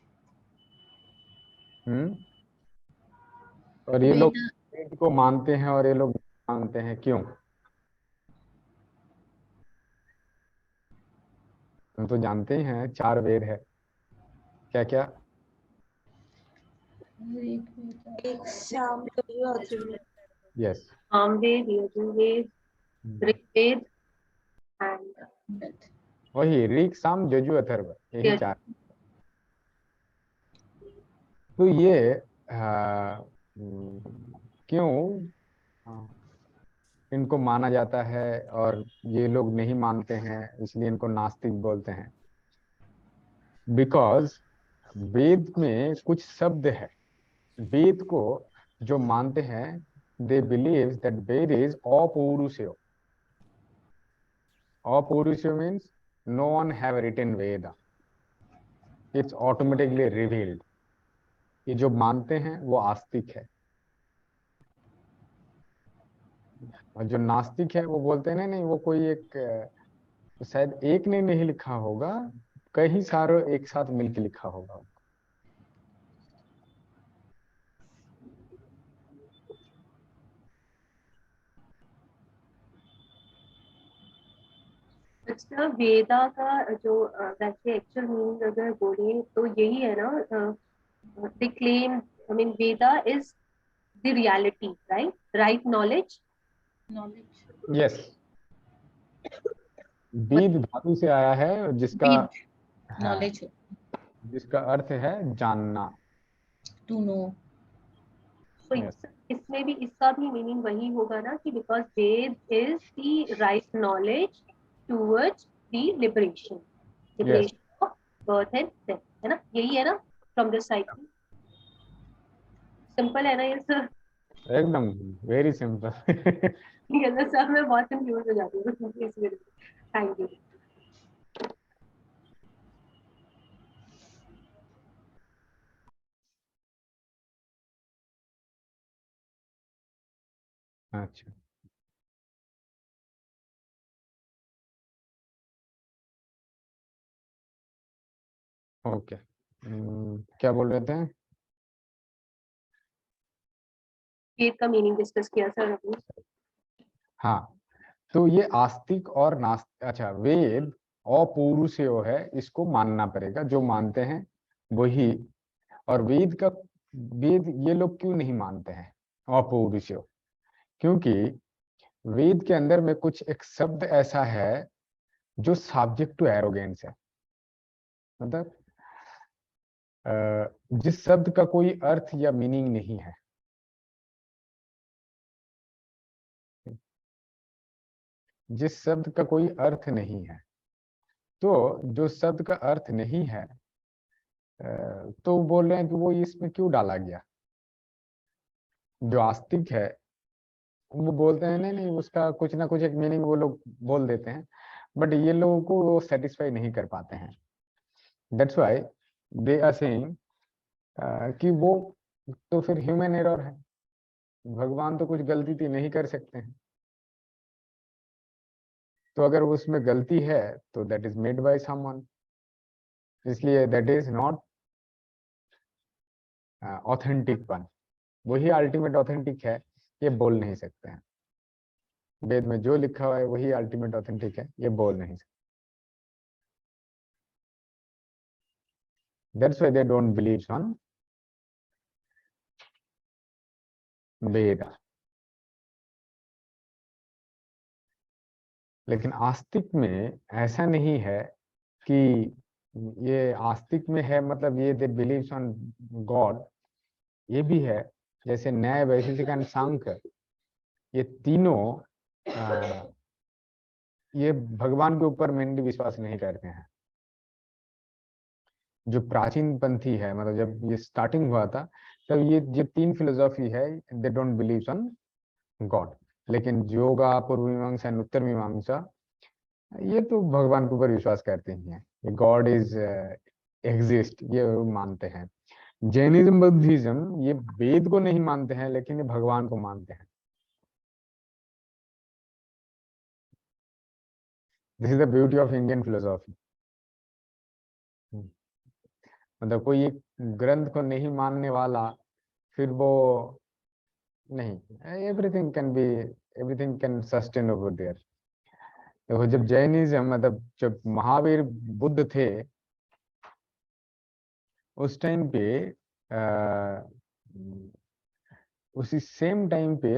और ये लोग वेद वेद को मानते हैं और ये लोग मानते हैं, क्यों? तुम तो जानते ही हैं 4 वेद है, क्या क्या? एक शाम यस, सामवेद, यजुर्वेद, ऋग्वेद एंड वही ऋग साम यजु अथर्व, यही Yes. 4। तो ये क्यों इनको माना जाता है और ये लोग नहीं मानते हैं, इसलिए इनको नास्तिक बोलते हैं? बिकॉज वेद में कुछ शब्द है, वेद को जो मानते हैं, they believe that Ved is apaurusheya. Apaurusheya means no one have written Ved, it's automatically revealed. ये जो मानते हैं वो आस्तिक है, और जो नास्तिक है वो बोलते हैं नहीं नहीं, वो कोई एक शायद एक ने नहीं लिखा होगा, कई सारे एक साथ मिलके लिखा होगा। अच्छा, वेदा का जो वैसे एक्चुअल मीनिंग अगर बोले तो यही है ना, they claim, I mean Veda is the reality, right knowledge. Knowledge. Yes, Ved धातु से आया है, जिसका नॉलेज, जिसका अर्थ है जानना। To know. तो Yes. इसमें भी इसका भी मीनिंग वही होगा ना कि because Veda is the right knowledge towards the liberation, liberation of birth and death, है ना, यही है ना, फ्रॉम द साइकिल। सिंपल है ना ये सर? एकदम वेरी सिंपल। सर मैं बहुत कंफ्यूज हो जाती हूँ इस वजह से। Thank you. अच्छा, ओके, क्या बोल रहे थे? वेद का मीनिंग डिस्कस किया सर अभी। हाँ, तो ये आस्तिक और नास्तिक, अच्छा, वेद अपौरुषेय है, इसको मानना पड़ेगा, जो मानते हैं वही। और वेद ये लोग क्यों नहीं मानते हैं अपौरुषेय? क्योंकि वेद के अंदर में कुछ एक शब्द ऐसा है जो सब्जेक्ट टू एरोगेंस है। मतलब जिस शब्द का कोई अर्थ या मीनिंग नहीं है, जिस शब्द का कोई अर्थ नहीं है, तो जो शब्द का अर्थ नहीं है, तो बोल रहे हैं कि वो इसमें क्यों डाला गया। जो आस्तिक है वो बोलते हैं नहीं नहीं, उसका कुछ ना कुछ एक मीनिंग वो लोग बोल देते हैं, बट ये लोगों को वो सेटिस्फाई नहीं कर पाते हैं। That's why they are saying कि वो तो फिर ह्यूमन एरर है, भगवान तो कुछ गलती नहीं कर सकते हैं। तो अगर उसमें गलती है तो that is made by someone, इसलिए that is not authentic one. वही अल्टीमेट ऑथेंटिक है, ये बोल नहीं सकते हैं। वेद में जो लिखा हुआ है वही अल्टीमेट ऑथेंटिक है, ये बोल नहीं सकते। That's why they don't believe on Ved. लेकिन आस्तिक में ऐसा नहीं है कि ये आस्तिक में है मतलब ये दे बिलीव्स ऑन गॉड। ये भी है, जैसे न्याय, वैशेषिक एंड सांख्य, ये तीनों ये भगवान के ऊपर मेनली विश्वास नहीं करते हैं। जो प्राचीन पंथी है, मतलब जब ये स्टार्टिंग हुआ था, तब ये 3 फिलोसॉफी है, दे डोंट बिलीव ऑन गॉड। लेकिन योगा, पूर्व मीमांसा, उत्तर मीमांसा, ये तो भगवान के ऊपर विश्वास करते ही हैं। गॉड इज एग्जिस्ट, ये मानते हैं। जैनिज्म बुद्धिज्म ये वेद को नहीं मानते हैं, लेकिन ये भगवान को मानते हैं। This is the beauty of Indian philosophy. मतलब कोई एक ग्रंथ को नहीं मानने वाला, फिर वो नहीं, everything can sustain over there. देखो जब जैनिज्म, मतलब जब महावीर बुद्ध थे, उस टाइम पे उसी सेम टाइम पे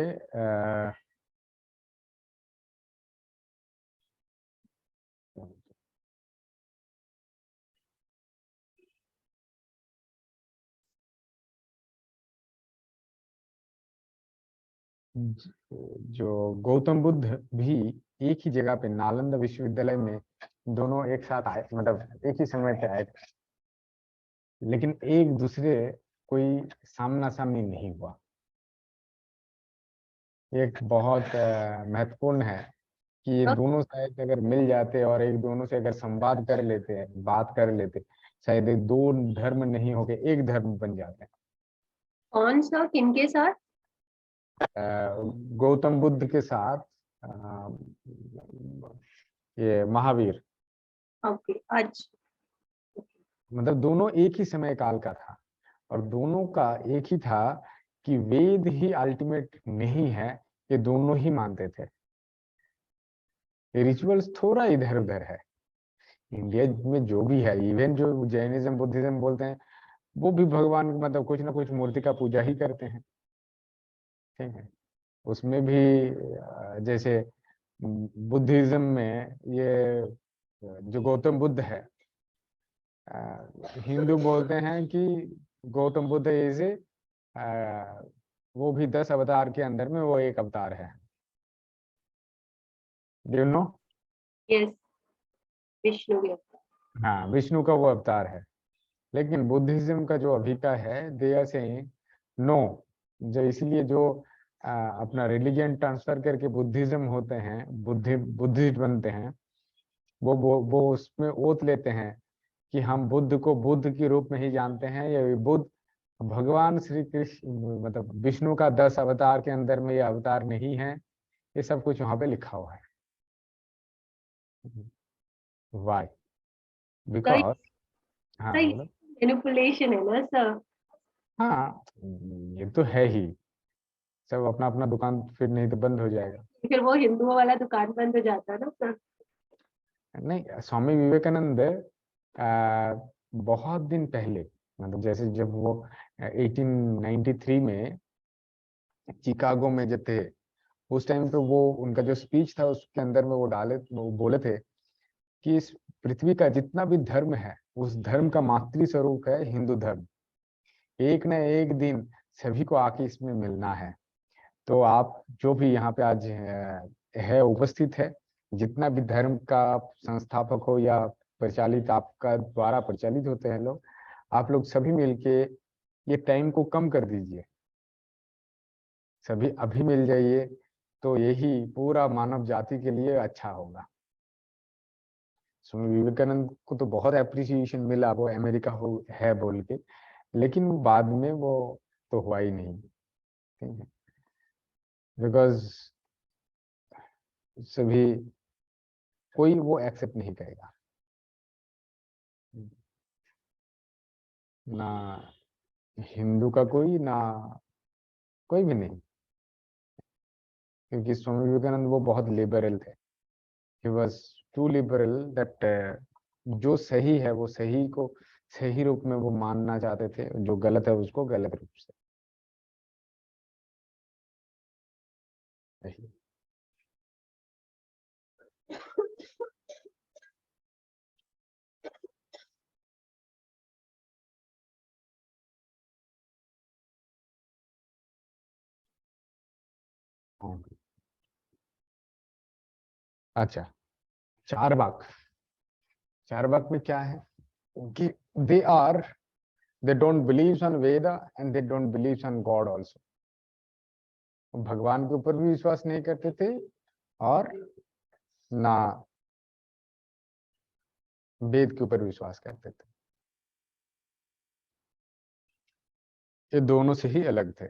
जो गौतम बुद्ध भी एक ही जगह पे नालंदा विश्वविद्यालय में दोनों एक साथ आए, मतलब एक ही समय पे आए, लेकिन एक दूसरे कोई सामना सामनी नहीं हुआ। एक बहुत महत्वपूर्ण है कि ये दोनों शायद अगर मिल जाते और एक दोनों से अगर संवाद कर लेते हैं, बात कर लेते, शायद एक दो धर्म नहीं होके एक धर्म बन जाते हैं। कौन सा, किनके साथ? गौतम बुद्ध के साथ ये महावीर। ओके, अच्छा। मतलब दोनों एक ही समय काल का था, और दोनों का एक ही था कि वेद ही अल्टीमेट नहीं है, ये दोनों ही मानते थे। ये रिचुअल्स थोड़ा इधर उधर है, इंडिया में जो भी है, इवन जो जैनिज्म बुद्धिज्म बोलते हैं, वो भी भगवान, मतलब कुछ ना कुछ मूर्ति का पूजा ही करते हैं, ठीक है। उसमें भी जैसे बुद्धिज्म में ये जो गौतम बुद्ध है, हिंदू बोलते हैं कि गौतम बुद्ध इज वो भी 10 अवतार के अंदर में वो एक अवतार है। Do you know? Yes, Vishnu के। हाँ, विष्णु का वो अवतार है। लेकिन बुद्धिज्म का जो अभी का है, दे आर सेइंग नो, जो इसलिए जो अपना रिलीजन ट्रांसफर करके बुद्धिज्म होते हैं, बुद्धिस्ट बनते हैं, वो उसमें ओत लेते हैं कि हम बुद्ध को बुद्ध के रूप में ही जानते हैं, ये बुद्ध भगवान श्री कृष्ण, मतलब विष्णु का 10 अवतार के अंदर में ये अवतार नहीं है। ये सब कुछ वहां पे लिखा हुआ है। वाई? बिकॉज हाँ बोलो। मैनिपुलेशन है ना सर? हाँ, ये तो है ही। सब अपना अपना दुकान, फिर नहीं तो बंद हो जाएगा। फिर वो हिंदुओं वाला दुकान बंद हो जाता है ना सर? नहीं, स्वामी विवेकानंद बहुत दिन पहले, मतलब जैसे जब वो 1893 में चिकागो में जब थे, उस टाइम पे वो उनका जो स्पीच था उसके अंदर में वो बोले थे कि इस पृथ्वी का जितना भी धर्म है, उस धर्म का मातृ स्वरूप है हिंदू धर्म। एक न एक दिन सभी को आके इसमें मिलना है। तो आप जो भी यहाँ पे आज है उपस्थित है, जितना भी धर्म का संस्थापक हो या परिचालित आपका द्वारा परिचालित होते हैं लोग, आप लोग सभी मिलके ये टाइम को कम कर दीजिए, सभी अभी मिल जाइए, तो यही पूरा मानव जाति के लिए अच्छा होगा। स्वामी विवेकानंद को तो बहुत अप्रिसिएशन मिला, वो अमेरिका हो है बोल के, लेकिन बाद में वो तो हुआ ही नहीं, ठीक है। बिकॉज सभी कोई वो एक्सेप्ट नहीं करेगा, ना हिंदू का कोई, ना कोई भी नहीं, क्योंकि स्वामी विवेकानंद वो बहुत लिबरल थे। He was too liberal that जो सही है वो सही को सही रूप में वो मानना चाहते थे, जो गलत है उसको गलत रूप से। अच्छा, चारवाक। चारवाक में क्या है कि they don't believe on Veda and they don't believe on God also. भगवान के ऊपर भी विश्वास नहीं करते थे और ना वेद के ऊपर विश्वास करते थे। ये दोनों से ही अलग थे।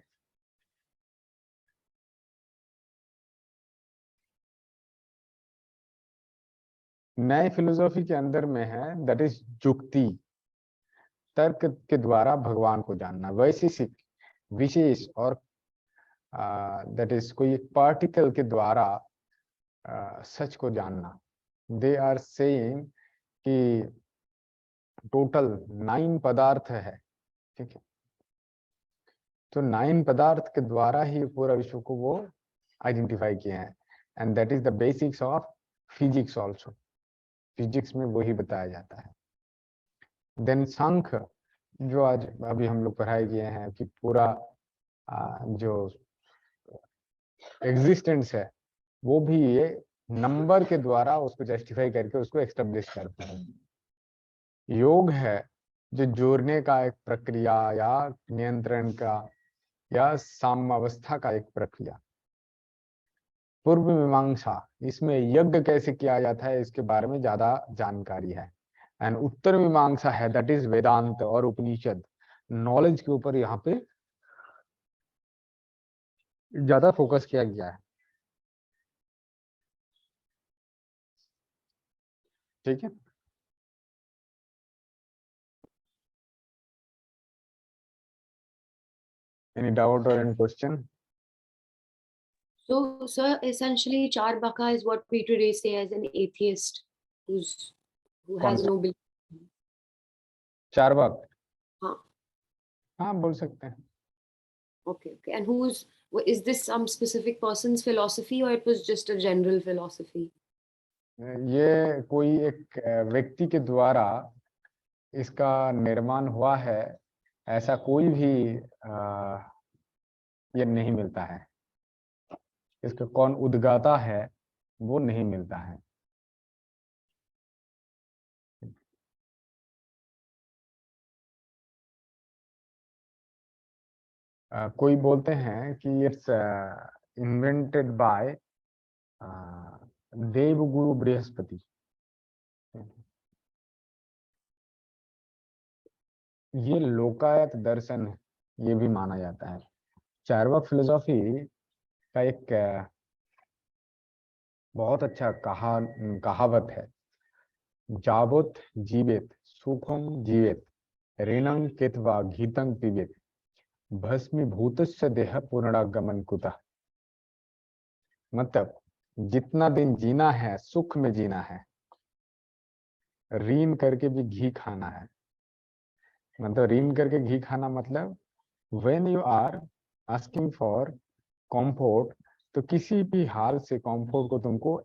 नए फिलोसॉफी के अंदर में है दैट इज जुक्ति, तर्क के द्वारा भगवान को जानना, वैशेषिक, विशेष और दैट इज कोई एक पार्टिकल के द्वारा सच को जानना। दे आर सेइंग कि टोटल 9 पदार्थ है, ठीक है, तो 9 पदार्थ के द्वारा ही पूरा विश्व को वो आइडेंटिफाई किए हैं, and that is the basics of physics also. Physics में वही बताया जाता है। देन सांख्य, जो आज अभी हम लोग पढ़ाई किए हैं कि पूरा जो एग्जिस्टेंस है वो भी ये नंबर के द्वारा उसको जस्टिफाई करके उसको एस्टेब्लिश करते हैं। योग है जो जोड़ने का एक प्रक्रिया या नियंत्रण का या साम्यावस्था का एक प्रक्रिया। पूर्व मीमांसा, इसमें यज्ञ कैसे किया जाता है इसके बारे में ज्यादा जानकारी है। एंड उत्तर मीमांसा है दैट इज वेदांत और उपनिषद, नॉलेज के ऊपर यहाँ पे ज्यादा फोकस किया गया है, ठीक है। Any doubt or any question? So, sir, essentially, Charvaka is what we today say as an atheist who has no belief. Charvaka, हाँ. हाँ बोल सकते हैं। Okay. And is this some specific person's philosophy or it was just a general philosophy? ये कोई एक व्यक्ति के द्वारा इसका निर्माण हुआ है, ऐसा कोई भी ये नहीं मिलता है। इसका कौन उद्गाता है वो नहीं मिलता है। कोई बोलते हैं कि इट्स इन्वेंटेड बाय देवगुरु बृहस्पति। ये लोकायत दर्शन है, ये भी माना जाता है। चार्वाक फिलोसॉफी का एक बहुत अच्छा कहावत है, जावत जीवेत सुखम जीवेत ऋणं कृत्वा घीतं पिबेत भस्मीभूतस्य देह पुनरागमन कुतः। मतलब जितना दिन जीना है सुख में जीना है, ऋण करके भी घी खाना है। मतलब ऋण करके घी खाना मतलब when you are asking for comfort, तो किसी भी हाल से कंफर्ट को तुमको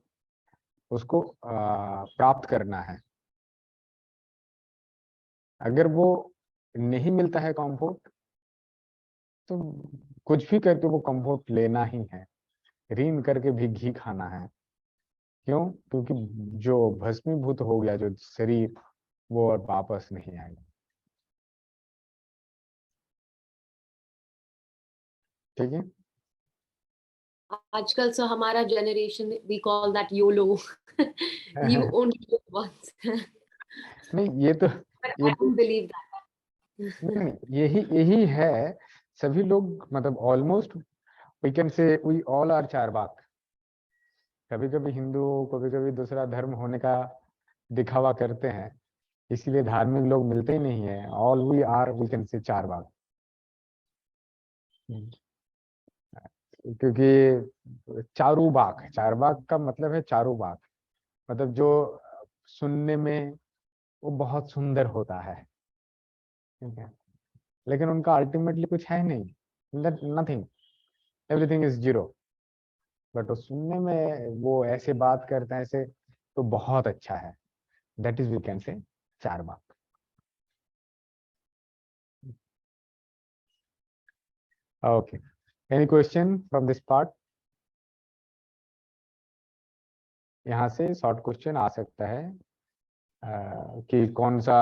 उसको प्राप्त करना है। अगर वो नहीं मिलता है कंफर्ट तो कुछ भी करके वो कंफर्ट लेना ही है, ऋण करके भी घी खाना है। क्यों? क्योंकि जो भस्मीभूत हो गया जो शरीर वो और वापस नहीं आएगा, ठीक है। आजकल सर हमारा generation, we call that YOLO. You only live once. नहीं ये तो But I don't believe that. नहीं, यही है। सभी लोग मतलब almost we can say we all are Charvak. कभी कभी हिंदू कभी कभी दूसरा धर्म होने का दिखावा करते हैं, इसीलिए धार्मिक लोग मिलते ही नहीं है। All we are we can say Charvak, क्योंकि चारूबाग, चारबाग का मतलब है चारूबाग, मतलब जो सुनने में वो बहुत सुंदर होता है, ठीक है, लेकिन उनका अल्टीमेटली कुछ है नहीं, nothing, everything is zero. But वो सुनने में वो ऐसे बात करते हैं ऐसे तो बहुत अच्छा है, that is we can say Charbagh. Okay, any question from this part? यहाँ से शॉर्ट क्वेश्चन आ सकता है कि कौन सा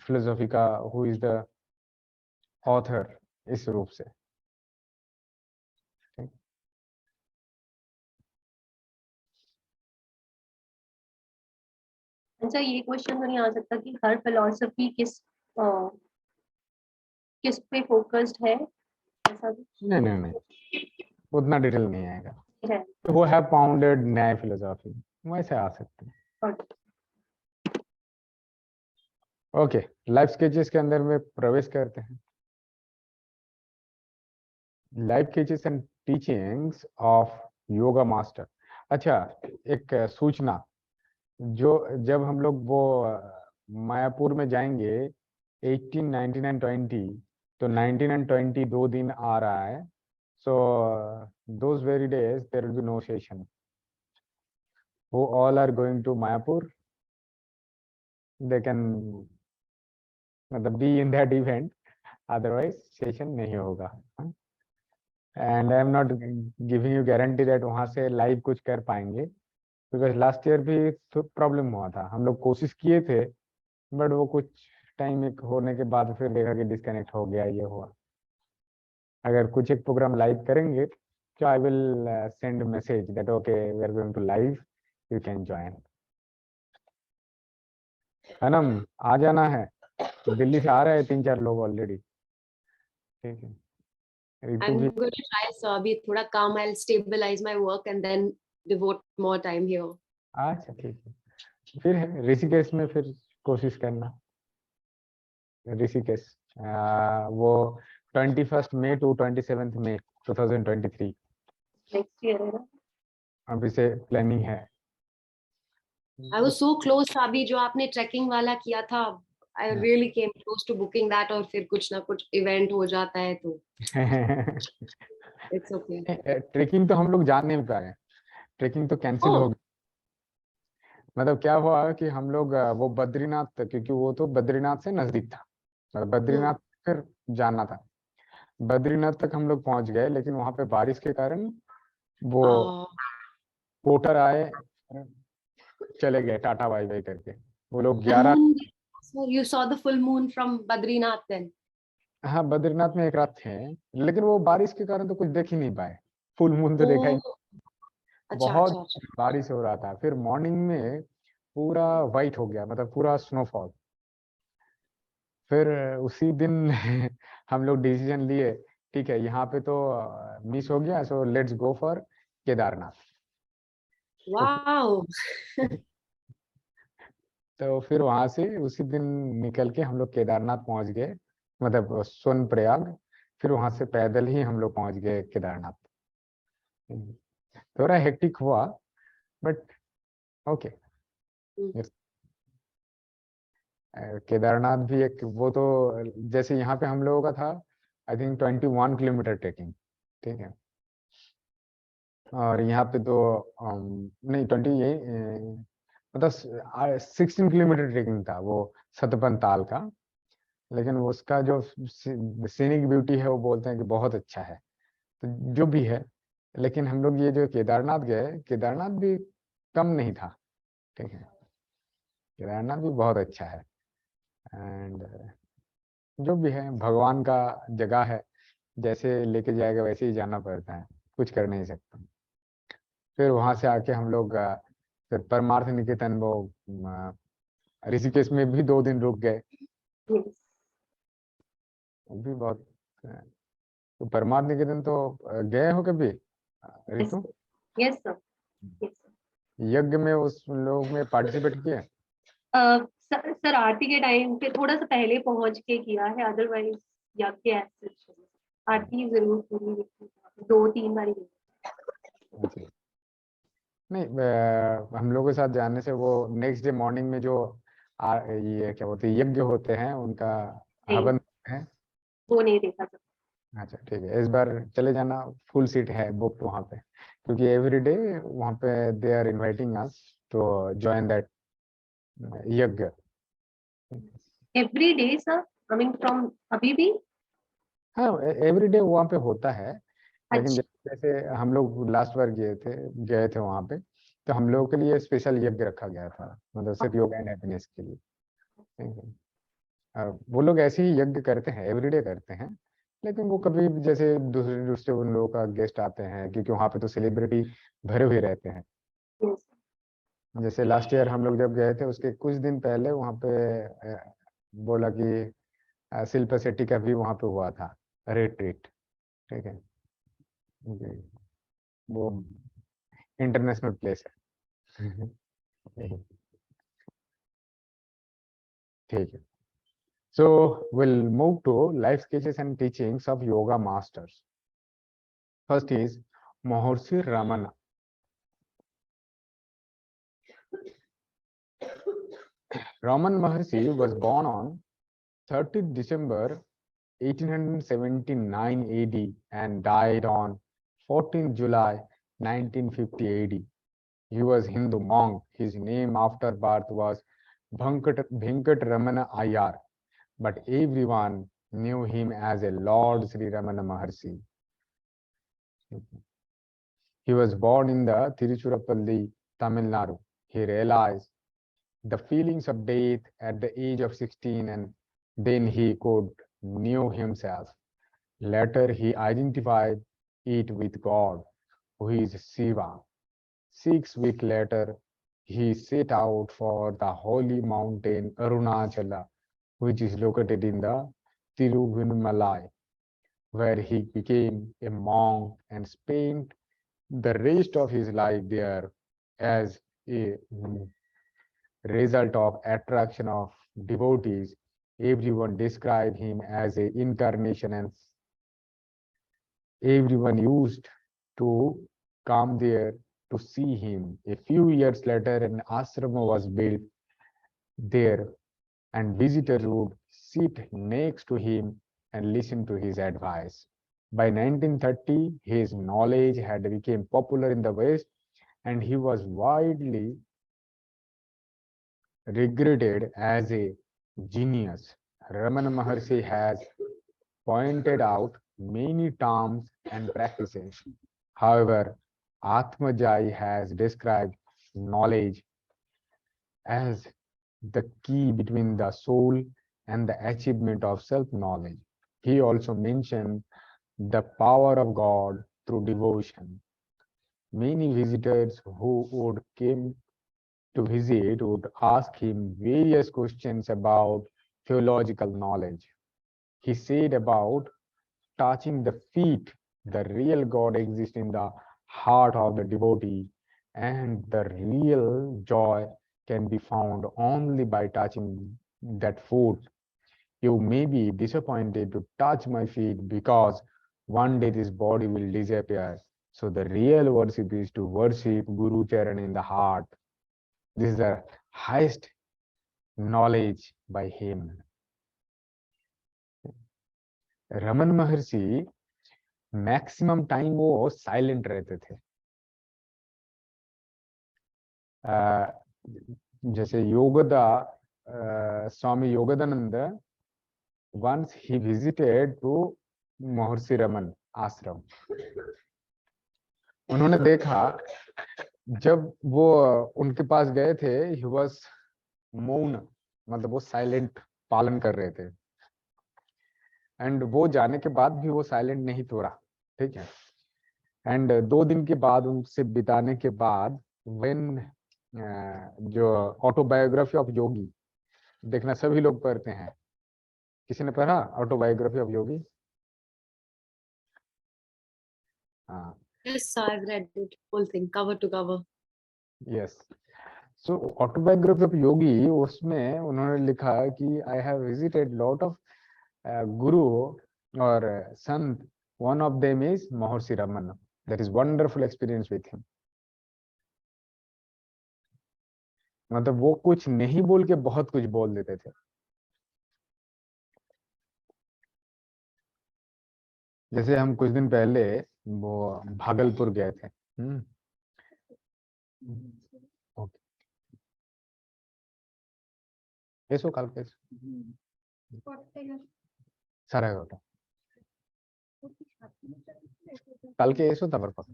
फिलोसॉफी का हु इज द ऑथर, इस रूप से। अच्छा, ये क्वेश्चन तो नहीं आ सकता कि हर फिलोसफी किस पे फोकस्ड है ऐसा भी नहीं उतना डिटेल नहीं आएगा। है? वो है फाउंडेड न्याय फिलोसॉफी, वैसे आ सकते हैं। ओके, लाइफ स्केचेस के अंदर में प्रवेश करते हैं। Life sketches and teachings of yoga master. अच्छा, एक सूचना, जो जब हम लोग वो मायापुर में जाएंगे 18, 19 एंड 20, तो 19 एंड 20 2 दिन आ रहा है। So those very days there will be no session. who all are going to Mayapur, they can मतलब be in that event, otherwise session नहीं होगा। And I am not giving you guarantee that वहाँ से live कुछ कर पाएंगे, because last year भी तो प्रॉब्लम हुआ था। हम लोग कोशिश किए थे, बट वो कुछ टाइम एक होने के बाद फिर देखा कि डिस्कनेक्ट हो गया, ये हुआ। अगर कुछ एक प्रोग्राम लाइव करेंगे तो I will send message that okay we are going to live, you can join. Anam आ जाना है, दिल्ली से आ रहे हैं 3-4 लोग ऑलरेडी। ठीक है, रितु I'm भी। going to try, so अभी थोड़ा काम, I'll stabilize my work and then devote more time here. अच्छा ठीक है, फिर है ऋषिकेश में फिर कोशिश करना। ऋषिकेश वो 21 मई टू 27 मई 2023 नेक्स्ट ईयर है ना? अभी से प्लानिंग है। I was so close, अभी जो आपने trekking वाला किया था, I really came close to booking that, और फिर कुछ ना कुछ event हो जाता है तो it's okay. ट्रेकिंग तो हम लोग जा नहीं पाए, ट्रेकिंग तो कैंसिल हो गई। मतलब क्या हुआ कि हम लोग वो बद्रीनाथ, क्योंकि वो तो बद्रीनाथ से नजदीक था, मतलब बद्रीनाथ फिर जाना था। बद्रीनाथ तक हम लोग पहुंच गए, लेकिन वहां पे बारिश के कारण वो पोर्टर आए, चले गए टाटा बाय बाय करके। वो लोग 11। So you saw the full moon from Badrinath then? हाँ, बद्रीनाथ में एक रात थे, लेकिन वो बारिश के कारण तो कुछ देख ही नहीं पाए, फुल मून तो देखा ही नहीं। अच्छा, बहुत अच्छा, अच्छा। बारिश हो रहा था। फिर मॉर्निंग में पूरा वाइट हो गया, मतलब पूरा स्नोफॉल। फिर उसी दिन हम लोग डिसीजन लिए, ठीक है यहाँ पे तो मिस हो गया, so let's go for Kedarnath. Wow. तो फिर वहां से उसी दिन निकल के हम लोग केदारनाथ पहुंच गए, मतलब सोनप्रयाग। फिर वहां से पैदल ही हम लोग पहुंच गए केदारनाथ। थोड़ा हेक्टिक हुआ, बट ओके। केदारनाथ भी एक वो तो, जैसे यहाँ पे हम लोगों का था आई थिंक 21 किलोमीटर ट्रेकिंग, ठीक है। और यहाँ पे तो नहीं 20 यही मतलब 16 किलोमीटर ट्रेकिंग था वो सतपन ताल का। लेकिन उसका जो सीनिक ब्यूटी है वो बोलते हैं कि बहुत अच्छा है, तो जो भी है। लेकिन हम लोग ये जो केदारनाथ गए, केदारनाथ भी कम नहीं था, ठीक है। केदारनाथ भी बहुत अच्छा है। एंड जो भी है भगवान का जगह है, जैसे लेके जाएगा वैसे ही जाना पड़ता है, कुछ कर नहीं सकता। फिर वहां से आके हम लोग फिर परमार्थ निकेतन, वो ऋषिकेश में भी 2 दिन रुक गए। वो भी बहुत तो परमार्थ निकेतन तो गए हो कभी ऋतु? Yes sir. यज्ञ में उस लोग में पार्टिसिपेट किए? सर आरती के टाइम पे थोड़ा सा पहले पहुंच के किया है, अदरवाइज यज्ञ आरती जरूर पूरी 2-3 बार। नहीं, हम लोगों के साथ जाने से वो नेक्स्ट डे मॉर्निंग में जो ये क्या बोलते हैं यज्ञ होते हैं, उनका हवन है, वो नहीं देखा सर। अच्छा ठीक है, इस बार चले जाना, फुल सीट है बुक वहाँ पे, क्योंकि एवरी डे वहाँ पे they are inviting us to join that yagya. Every day sir, coming from अभी भी? हाँ, एवरी डे वहाँ पे होता है, लेकिन अच्छा। जैसे हम लोग लास्ट बार गए थे वहाँ पे, तो हम लोगों के लिए स्पेशल यज्ञ रखा गया था, मतलब सिर्फ योगा एंड हैप्पीनेस के लिए, ठीक है। वो लोग ऐसे ही यज्ञ करते हैं, एवरीडे करते हैं, लेकिन वो कभी जैसे दूसरे दूसरे उन लोगों का गेस्ट आते हैं, क्योंकि वहाँ पे तो सेलिब्रिटी भरे हुए रहते हैं। जैसे लास्ट ईयर हम लोग जब गए थे, उसके कुछ दिन पहले वहाँ पे बोला कि शिल्पा शेट्टी का भी वहां पे हुआ था रिट्रीट, ठीक है, वो इंटरनेशनल प्लेस है। ठीक है, so we'll move to life sketches and teachings of yoga masters. First is Mahorshi Ramana. Raman Maharshi was born on 30th December 1879 AD and died on 14th July 1950 AD. He was Hindu monk. His name after birth was Venkat Ramana Iyer, but everyone knew him as a Lord Sri Ramana Maharshi. He was born in the Tiruchirappalli, Tamil Nadu. He realized the feelings of death at the age of 16, and then he could knew himself. Later, he identified it with God, who is Shiva. 6 weeks later, he set out for the holy mountain Arunachala, which is located in the Tiruvannamalai, where he became a monk and spent the rest of his life there as a result of attraction of devotees. Everyone described him as an incarnation, and everyone used to come there to see him. A few years later, an ashrama was built there, and visitors would sit next to him and listen to his advice. By 1930, his knowledge had become popular in the West, and he was widely regarded as a genius. Ramana Maharshi has pointed out many terms and practices. However, Atmajai has described knowledge as the key between the soul and the achievement of self-knowledge. He also mentioned the power of God through devotion. Many visitors who would come to visit would ask him various questions about theological knowledge. He said about touching the feet, the real God exists in the heart of the devotee, and the real joy can be found only by touching that foot. You may be disappointed to touch my feet because one day this body will disappear. So the real worship is to worship Guru Charan in the heart. This is the highest knowledge by him. Raman Maharshi maximum time वो साइलेंट रहते थे. जैसे योगदा स्वामी योगदानंद once he visited to महर्षि रमन आश्रम. उन्होंने देखा जब वो उनके पास गए थे, he was मौन, मतलब वो साइलेंट पालन कर रहे थे, एंड वो जाने के बाद भी वो साइलेंट नहीं तोड़ा, ठीक है. एंड 2 दिन के बाद उनसे बिताने के बाद व्हेन जो ऑटोबायोग्राफी ऑफ योगी देखना सभी लोग पढ़ते हैं. किसी ने पढ़ा ऑटोबायोग्राफी ऑफ योगी? हाँ. Yes, I've read it, whole thing, cover to cover. Yes. So autobiography of Yogi, उसमें उन्होंने लिखा कि I have visited lot of guru or sant. One of them is Mahorshi Ramana. That is wonderful experience with him. मतलब वो कुछ नहीं बोल के बहुत कुछ बोल देते थे. जैसे हम कुछ दिन पहले वो भागलपुर गए थे. ओके, eso calque सारा गोटा কালকে এসো তারপর কথা.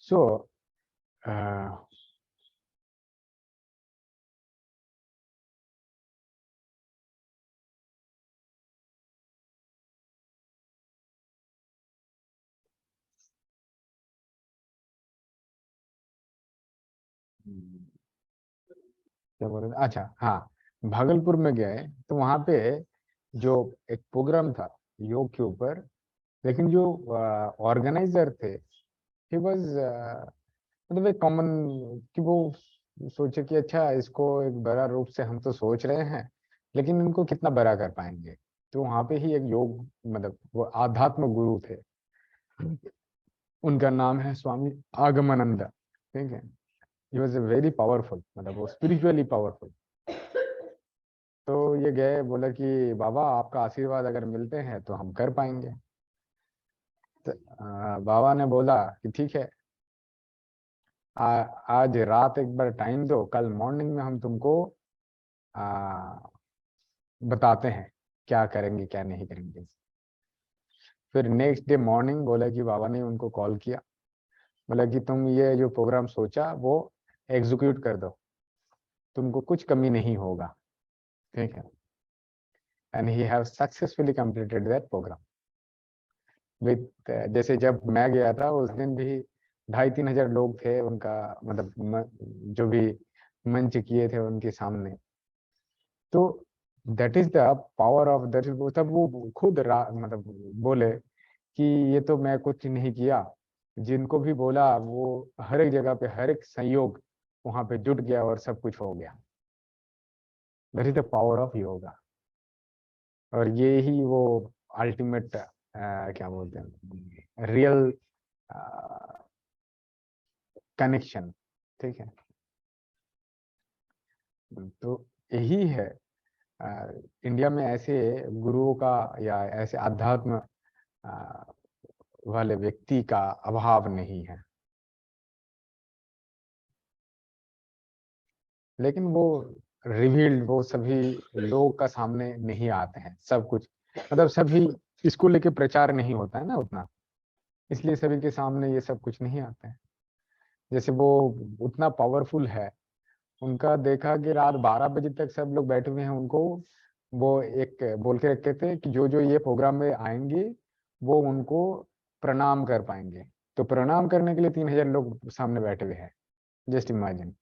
So क्या बोल रहे थे? अच्छा हाँ, भागलपुर में गए तो वहाँ पे जो एक प्रोग्राम था योग के ऊपर, लेकिन जो ऑर्गेनाइजर थे ही वाज मतलब एक कॉमन, कि वो सोचे कि अच्छा इसको एक बड़ा रूप से हम तो सोच रहे हैं, लेकिन इनको कितना बड़ा कर पाएंगे। तो वहाँ पे ही एक योग मतलब वो आध्यात्म गुरु थे, उनका नाम है स्वामी आगमानंद, ठीक है। He was a very powerful, मतलब वो स्पिरिचुअली पावरफुल। तो ये गए, बोला कि बाबा आपका आशीर्वाद अगर मिलते हैं तो हम कर पाएंगे। तो बाबा ने बोला कि ठीक है, आज रात एक बार टाइम दो, कल मॉर्निंग में हम तुमको आ, बताते हैं क्या करेंगे क्या नहीं करेंगे। फिर नेक्स्ट डे मॉर्निंग बोला कि बाबा ने उनको कॉल किया, बोला कि तुम ये जो प्रोग्राम सोचा वो एग्जीक्यूट कर दो, तुमको कुछ कमी नहीं होगा, ठीक है। And he have successfully completed that program with, जैसे जब मैं गया था उस दिन भी 2,500-3,000 लोग थे, उनका मतलब जो भी मंच किए थे उनके सामने। तो that is the power of that. तब वो खुद मतलब बोले कि ये तो मैं कुछ नहीं किया, जिनको भी बोला वो हर एक जगह पे हर एक संयोग वहां पे जुट गया और सब कुछ हो गया। That is the power of yoga. और ये ही वो अल्टीमेट क्या बोलते हैं, रियल कनेक्शन, ठीक है। तो यही है, इंडिया में ऐसे गुरुओं का या ऐसे अध्यात्म वाले व्यक्ति का अभाव नहीं है, लेकिन वो रिवील्ड वो सभी लोगों का सामने नहीं आते हैं सब कुछ, मतलब सभी इसको लेके प्रचार नहीं होता है ना उतना, इसलिए सभी के सामने ये सब कुछ नहीं आता है। जैसे वो उतना पावरफुल है, उनका देखा कि रात 12 बजे तक सब लोग बैठे हुए हैं, उनको वो एक बोल के रखे थे कि जो जो ये प्रोग्राम में आएंगे वो उनको प्रणाम कर पाएंगे। तो प्रणाम करने के लिए 3,000 लोग सामने बैठे हुए हैं, जस्ट इमेजिन।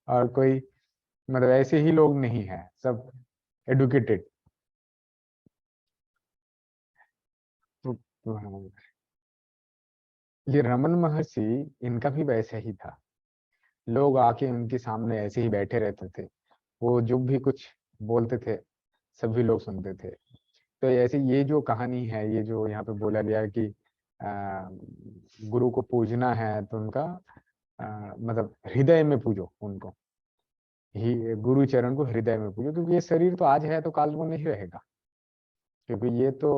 और कोई मतलब ऐसे ही लोग नहीं है, सब एडुकेटेड। तो हाँ, ये रमन महर्षि, इनका भी वैसे ही था, लोग आके उनके सामने ऐसे ही बैठे रहते थे, वो जो भी कुछ बोलते थे सभी लोग सुनते थे। तो ऐसे ये जो कहानी है, ये जो यहाँ पे बोला गया है कि गुरु को पूजना है तो उनका मतलब हृदय में पूजो उनको, ही गुरु चरण को हृदय में पूजो, क्योंकि ये शरीर तो आज है तो काल को नहीं रहेगा, क्योंकि ये तो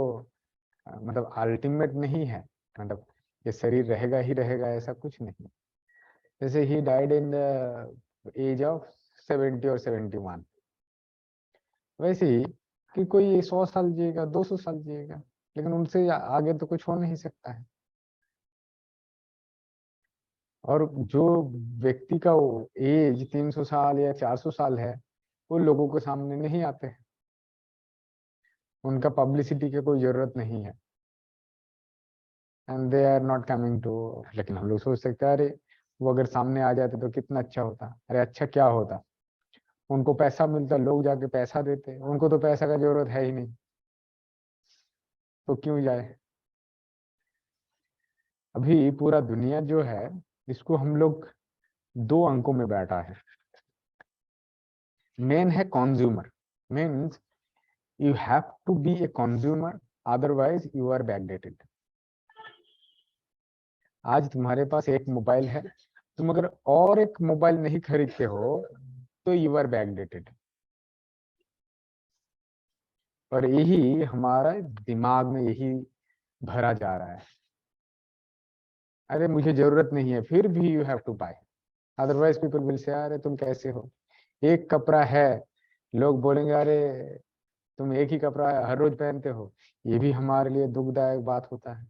मतलब अल्टीमेट नहीं है, मतलब ये शरीर रहेगा ही रहेगा ऐसा कुछ नहीं। जैसे he died in the age of 70 और 71, वैसे ही कि कोई 100 साल जिएगा 200 साल जिएगा, लेकिन उनसे आगे तो कुछ हो नहीं सकता है। और जो व्यक्ति का एज 300 साल या 400 साल है, वो लोगों के सामने नहीं आते हैं, उनका पब्लिसिटी की कोई जरूरत नहीं है, and they are not coming to. लेकिन हम लोग सोच सकते हैं अरे वो अगर सामने आ जाते तो कितना अच्छा होता। अरे अच्छा क्या होता, उनको पैसा मिलता, लोग जाके पैसा देते, उनको तो पैसा का जरूरत है ही नहीं, तो क्यों जाए। अभी पूरा दुनिया जो है इसको हम लोग 2 अंकों में बैठा है। मेन है consumer, means you have to be a consumer, otherwise you are backdated. आज तुम्हारे पास एक मोबाइल है, तुम अगर और एक मोबाइल नहीं खरीदते हो तो यू आर बैकडेटेड। और यही हमारा दिमाग में यही भरा जा रहा है, अरे मुझे जरूरत नहीं है फिर भी you have to buy, otherwise people will say अरे तुम कैसे हो। एक कपड़ा है, लोग बोलेंगे अरे तुम एक ही कपड़ा हर रोज पहनते हो, ये भी हमारे लिए दुखदायक बात होता है,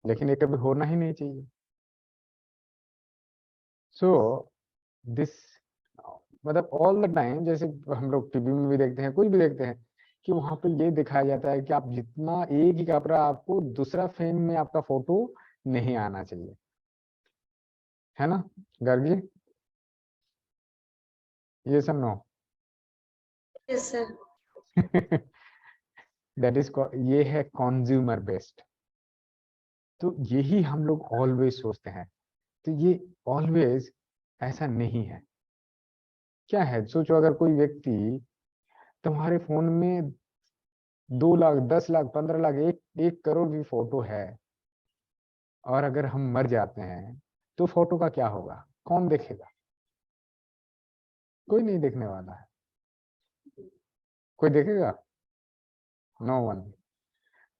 लेकिन ये कभी होना ही नहीं चाहिए। सो दिस मतलब ऑल द टाइम, जैसे हम लोग टीवी में भी देखते हैं, कुछ भी देखते हैं, कि वहां पे ये दिखाया जाता है कि आप जितना एक ही कपड़ा, आपको दूसरा फ्रेम में आपका फोटो नहीं आना चाहिए। है ना गर्गी? ये सब no yes sir. That is, ये है कंज्यूमर बेस्ड। तो यही हम लोग ऑलवेज सोचते हैं, तो ये ऑलवेज ऐसा नहीं है। क्या है, सोचो अगर कोई व्यक्ति तुम्हारे फोन में 2 लाख 10 लाख 15 लाख 1 करोड़ भी फोटो है, और अगर हम मर जाते हैं तो फोटो का क्या होगा? कौन देखेगा? कोई नहीं देखने वाला है। कोई देखेगा? No one.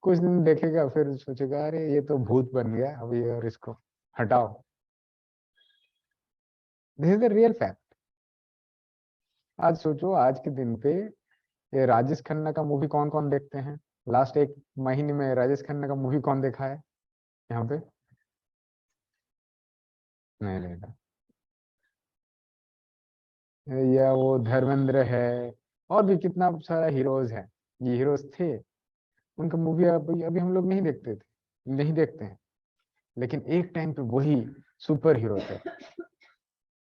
कुछ दिन देखेगा, फिर सोचेगा अरे ये तो भूत बन गया अभी, और इसको हटाओ। This is the real fact. आज सोचो, आज के दिन पे ये राजेश खन्ना का मूवी कौन कौन देखते हैं? लास्ट 1 महीने में राजेश खन्ना का मूवी कौन देखा है यहाँ पे? नहीं देखा। या वो धर्मेंद्र है, और भी कितना सारा हीरोज है, ये हीरोज थे, उनका मूवी अभी अभी हम लोग नहीं देखते थे, नहीं देखते हैं, लेकिन एक टाइम पे वही सुपर हीरो थे।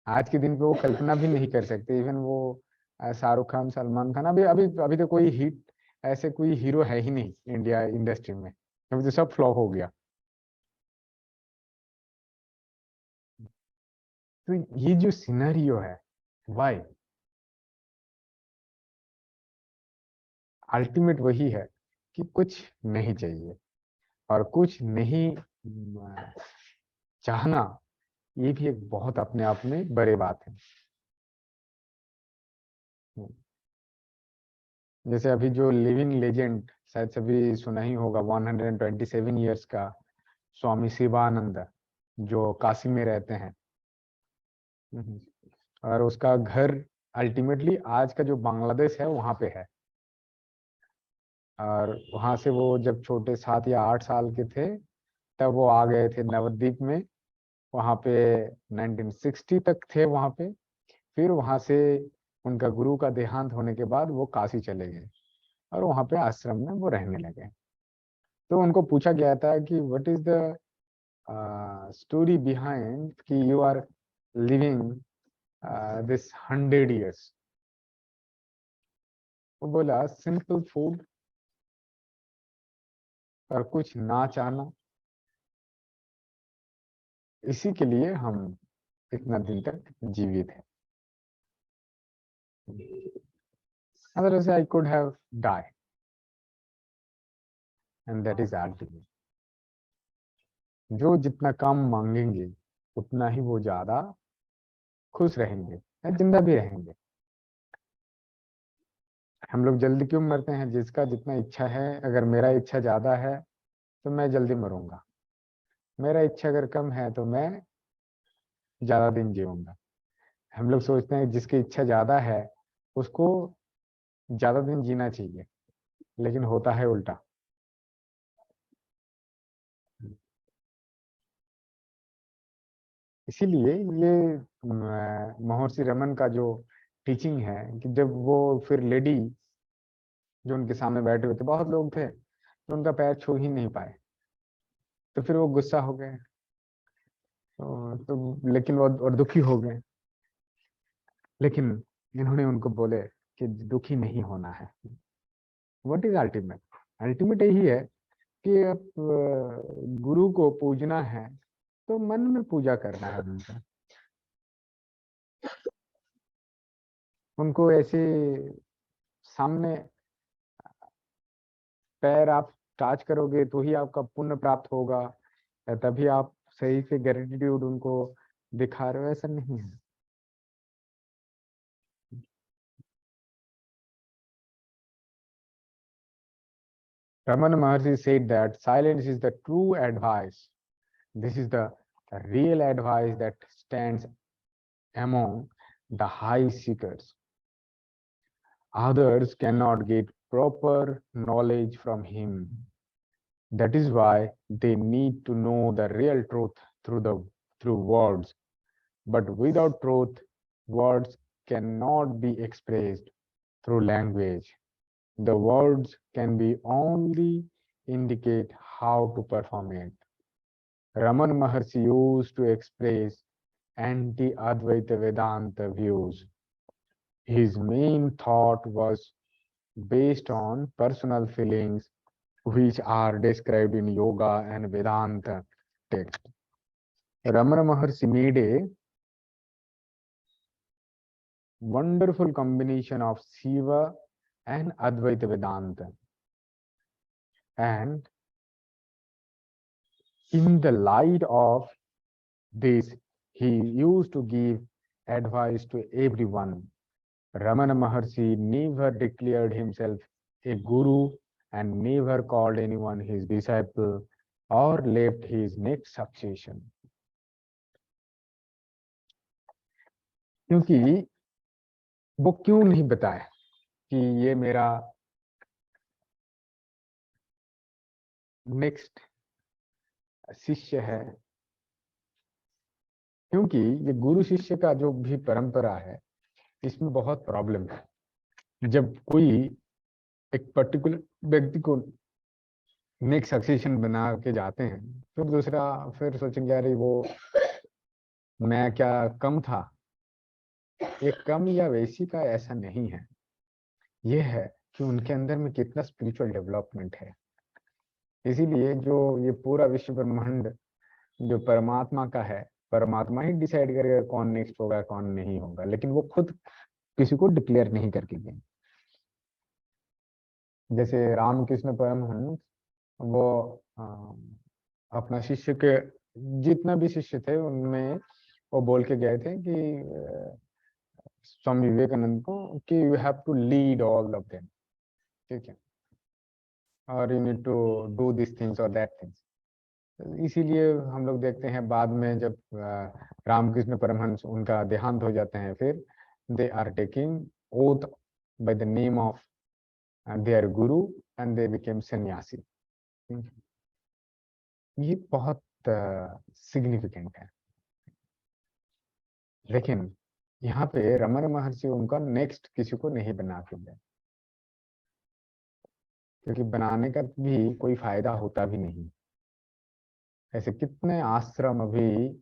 आज के दिन पे वो कल्पना भी नहीं कर सकते। इवन वो शाहरुख खान, सलमान खान, अभी अभी अभी तो कोई हिट ऐसे कोई हीरो है ही नहीं इंडिया इंडस्ट्री में, अभी तो सब फ्लॉप हो गया। तो ये जो सिनेरियो है, व्हाई? अल्टीमेट वही है कि कुछ नहीं चाहिए, और कुछ नहीं चाहना, ये भी एक बहुत अपने आप में बड़े बात है। जैसे अभी जो लिविंग लेजेंड, शायद सभी सुना ही होगा, 127 ईयर्स का स्वामी शिवानंद, जो काशी में रहते हैं। और उसका घर अल्टीमेटली आज का जो बांग्लादेश है वहां पे है। और वहां से वो जब छोटे 7 या 8 साल के थे, तब वो आ गए थे नवद्वीप में। वहां पे 1960 तक थे वहां पे। फिर वहां से उनका गुरु का देहांत होने के बाद वो काशी चले गए, और वहां पे आश्रम में वो रहने लगे। तो उनको पूछा गया था कि what is the story behind कि you are living this 100 years। वो बोला सिंपल फूड और कुछ ना चाहना, इसी के लिए हम इतना दिन तक जीवित हैं। Otherwise I could have died, and that is ultimate। जो जितना कम मांगेंगे उतना ही वो ज्यादा खुश रहेंगे या जिंदा भी रहेंगे। हम लोग जल्दी क्यों मरते हैं? जिसका जितना इच्छा है, अगर मेरा इच्छा ज्यादा है तो मैं जल्दी मरूंगा, मेरा इच्छा अगर कम है तो मैं ज्यादा दिन जीऊंगा। हम लोग सोचते हैं जिसकी इच्छा ज्यादा है उसको ज्यादा दिन जीना चाहिए, लेकिन होता है उल्टा। इसीलिए ये महर्षि रमन का जो टीचिंग है कि जब वो फिर लेडी जो उनके सामने बैठे हुए थे, बहुत लोग थे तो उनका पैर छू ही नहीं पाए, तो फिर वो गुस्सा हो गए। तो लेकिन वो और दुखी हो गए, लेकिन इन्होंने उनको बोले कि दुखी नहीं होना है। What is ultimate? अल्टीमेट यही है कि अब गुरु को पूजना है तो मन में पूजा करना है उनका। उनको ऐसे सामने पैर आप टच करोगे तो ही आपका पुण्य प्राप्त होगा, या तभी आप सही से ग्रेटिट्यूड उनको दिखा रहे हो, ऐसा नहीं है। Ramana Maharshi said that silence is the true advice. This is the real advice that stands among the high seekers. Others cannot get proper knowledge from him. That is why they need to know the real truth through words. But without truth, words cannot be expressed through language. The words can be only indicate how to perform it. Raman Maharshi used to express anti-Advaita Vedanta views. His main thought was based on personal feelings which are described in Yoga and Vedanta text. Ramana Maharshi made a wonderful combination of Shiva and Advaita Vedanta. And in the light of this, he used to give advice to everyone. Ramana Maharshi never declared himself a guru and never called anyone his disciple or left his next succession. क्योंकि वो क्यों नहीं बताया कि ये मेरा नेक्स्ट शिष्य है, क्योंकि ये गुरु शिष्य का जो भी परंपरा है इसमें बहुत प्रॉब्लम है। जब कोई एक पर्टिकुलर व्यक्ति को नेक्स्ट सक्सेशन बना के जाते हैं, फिर दूसरा फिर सोचेंगे अरे वो मैं क्या कम था। एक कम या वैसी का ऐसा नहीं है, ये है कि उनके अंदर में कितना स्पिरिचुअल डेवलपमेंट है। इसीलिए जो ये पूरा विश्व ब्रह्मांड जो परमात्मा का है, परमात्मा ही डिसाइड करेगा कौन नेक्स्ट होगा कौन नहीं होगा, लेकिन वो खुद किसी को डिक्लेयर नहीं करके गए। जैसे रामकृष्ण परमहंस वो अपना शिष्य के जितना भी शिष्य थे उनमें वो बोल के गए थे कि स्वामी विवेकानंद को कि you have to lead all of them, ठीक है, और you need to do this things और दैट थिंग्स। इसीलिए हम लोग देखते हैं बाद में जब रामकृष्ण परमहंस उनका देहांत हो जाते हैं, फिर they are taking oath by the name of their guru and they became sannyasi. ये बहुत सिग्निफिकेंट है। लेकिन यहाँ पे रमन महर्षि उनका नेक्स्ट किसी को नहीं बना के गए, क्योंकि बनाने का भी कोई फायदा होता भी नहीं। ऐसे कितने आश्रम अभी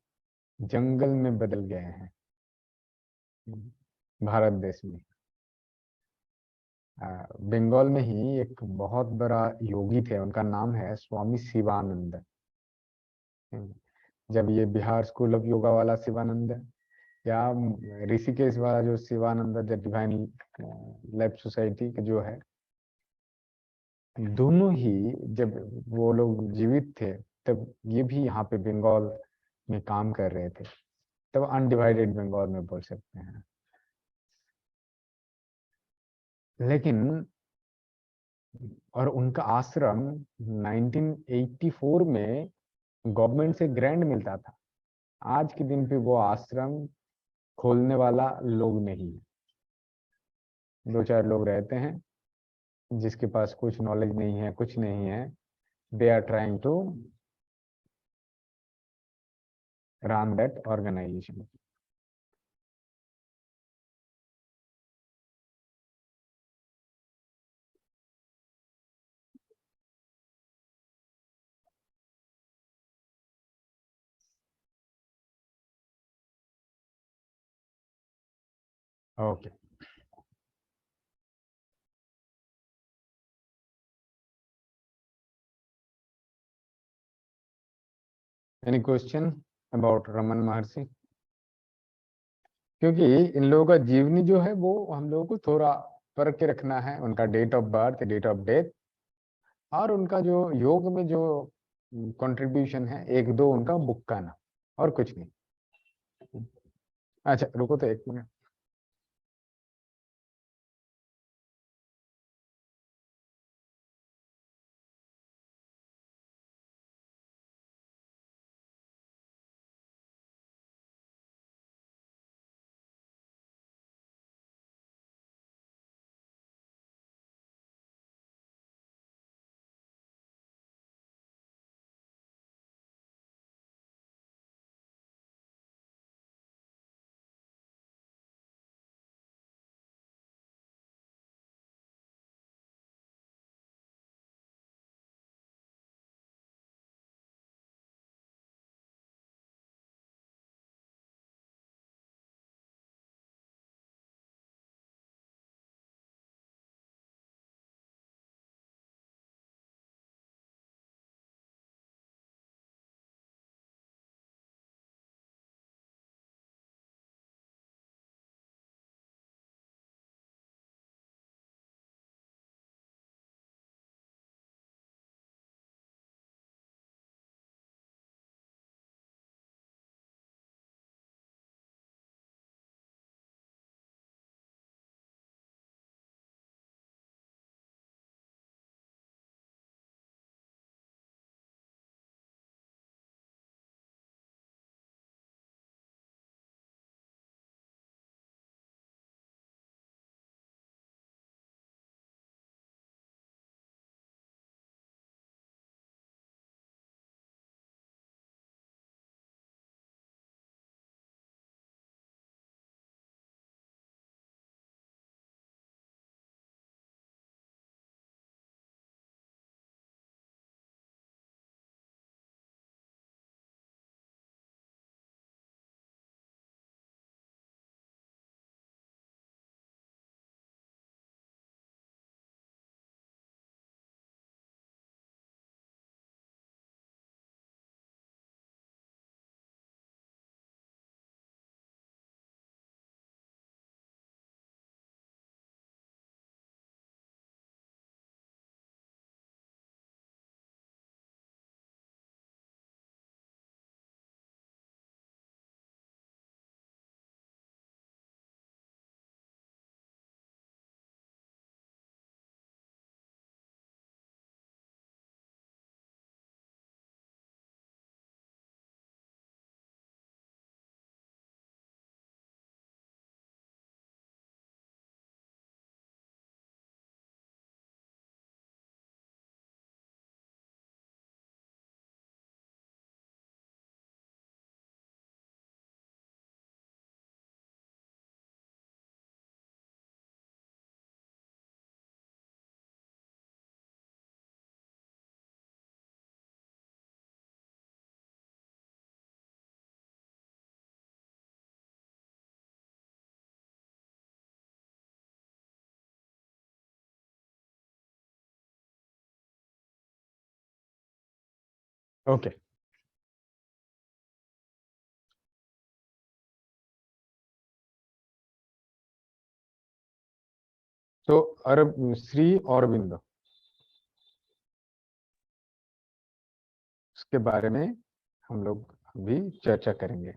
जंगल में बदल गए हैं भारत देश में। बंगाल में ही एक बहुत बड़ा योगी थे, उनका नाम है स्वामी शिवानंद। जब ये बिहार स्कूल ऑफ योगा वाला शिवानंद या ऋषिकेश वाला जो Shivanand the divine life society का जो है, दोनों ही जब वो लोग जीवित थे तब ये भी यहाँ पे बंगाल में काम कर रहे थे, तब अनडिवाइडेड बंगाल में बोल सकते हैं। लेकिन और उनका आश्रम 1984 में गवर्नमेंट से ग्रांट मिलता था। आज के दिन पे वो आश्रम खोलने वाला लोग नहीं है, 2-4 लोग रहते हैं जिसके पास कुछ नॉलेज नहीं है, कुछ नहीं है। They are trying to run that organization. Okay. Any question about Raman Maharshi? क्योंकि इन लोगों का जीवनी जो है वो हम लोगों को थोड़ा परख के रखना है, उनका date of birth, date of death और उनका जो योग में जो कंट्रीब्यूशन है, 1-2 उनका बुक का नाम और कुछ नहीं। अच्छा रुको तो 1 minute. Okay. So Sri Aurobindo, उसके बारे में हम लोग अभी चर्चा करेंगे.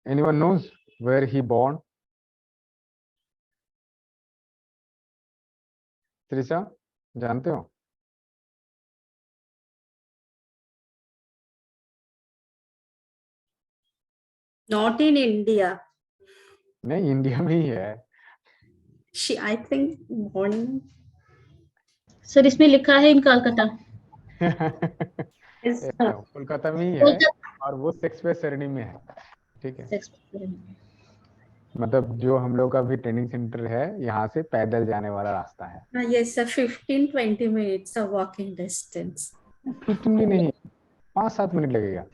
Anyone knows where he born? Trisha, जानते हो? Not in India. नहीं, इंडिया में ही है. She, I think, born. Sir इसमें लिखा है इन कलकत्ता. Is कोलकाता में ही है और वो शेक्सपियर सरणि में है. ठीक है, मतलब जो हम लोग का भी ट्रेनिंग सेंटर है, यहाँ से पैदल जाने वाला रास्ता है. Yes, a 15-20 minutes of walking distance. 15 भी नहीं, 5-7 मिनट लगेगा.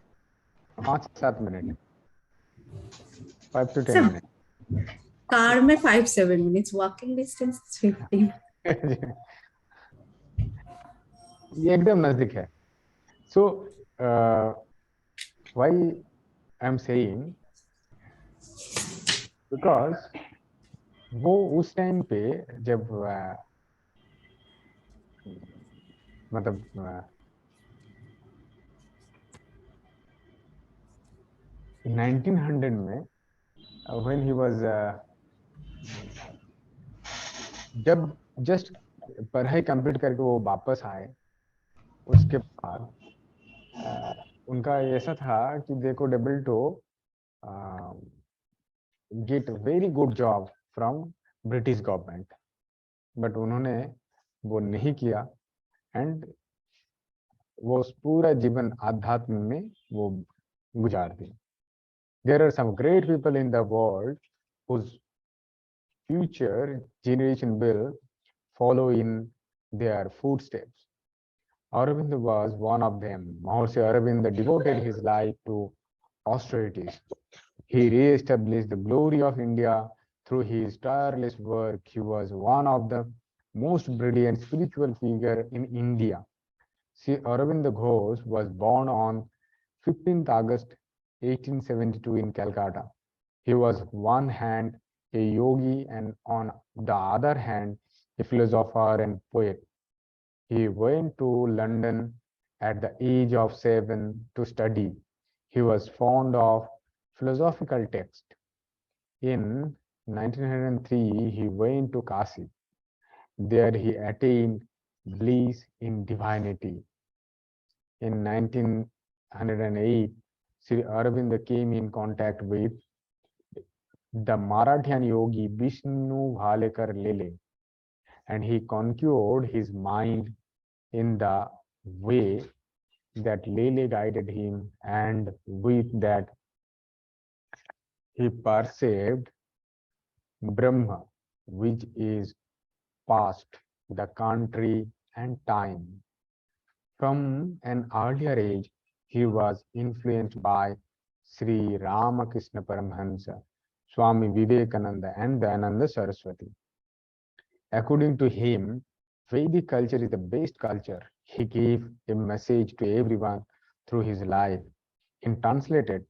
5-7 minute, 5 to 10 Sir, minute. car में 5-7 minutes, walking distance is 15. ये एकदम नजदीक है. So why I'm saying, because वो उस टाइम पे जब मतलब 1900 में when he was जब जस्ट पढ़ाई कंप्लीट करके वो वापस आए, उसके बाद उनका ऐसा था कि they could able to get very good job from British government, but उन्होंने वो नहीं किया and वो पूरा जीवन आध्यात्म में वो गुजार दिए. There are some great people in the world whose future generation will follow in their footsteps. Aurobindo was one of them. Mahorshi Aurobindo devoted his life to austerities. He re-established the glory of India through his tireless work. He was one of the most brilliant spiritual figures in India. Sri Aurobindo Ghosh was born on 15th August 1872 in Calcutta. He was one hand a yogi and on the other hand a philosopher and poet. He went to London at the age of 7 to study. He was fond of philosophical texts. In 1903, he went to Kasi. There he attained bliss in divinity. In 1908, Sri Aurobindo came in contact with the Marathian yogi Vishnu Bhalekar Lele, and he conquered his mind in the way that Lele guided him, and with that he perceived Brahma, which is past, the country and time. From an earlier age, he was influenced by Sri Ramakrishna Paramahansa, Swami Vivekananda and Dayananda Saraswati. According to him, Vedic culture is the best culture. He gave a message to everyone through his life. In translated,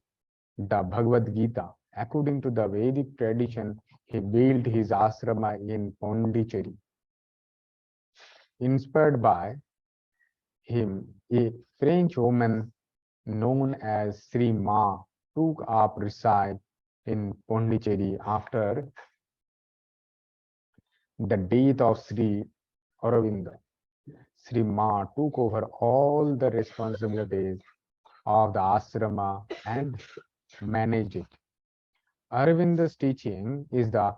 the Bhagavad Gita, according to the Vedic tradition, he built his ashrama in Pondicherry. Inspired by him, a French woman known as Sri Ma took up reside in Pondicherry after the death of Sri Aurobindo. Sri Ma took over all the responsibilities of the ashrama and managed it. Aurobindo's teaching is that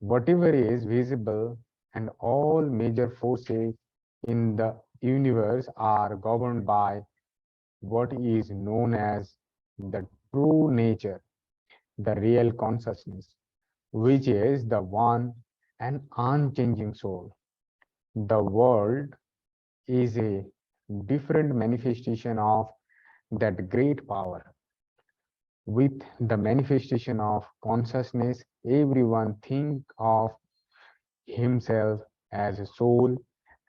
whatever is visible and all major forces in the universe are governed by what is known as the true nature, the real consciousness, which is the one and unchanging soul. The world is a different manifestation of that great power. With the manifestation of consciousness, everyone think of himself as a soul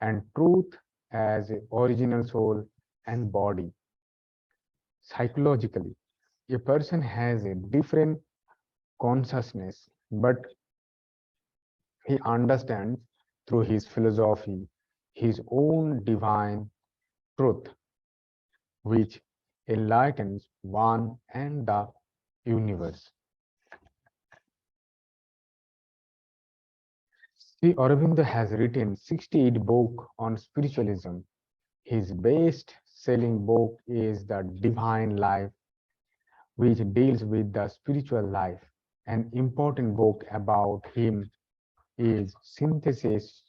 and truth has a original soul and body. Psychologically, a person has a different consciousness, but he understands through his philosophy his own divine truth, which enlightens one and the universe. Sri Aurobindo has written 68 books on spiritualism. His best-selling book is The Divine Life, which deals with the spiritual life. An important book about him is Synthesis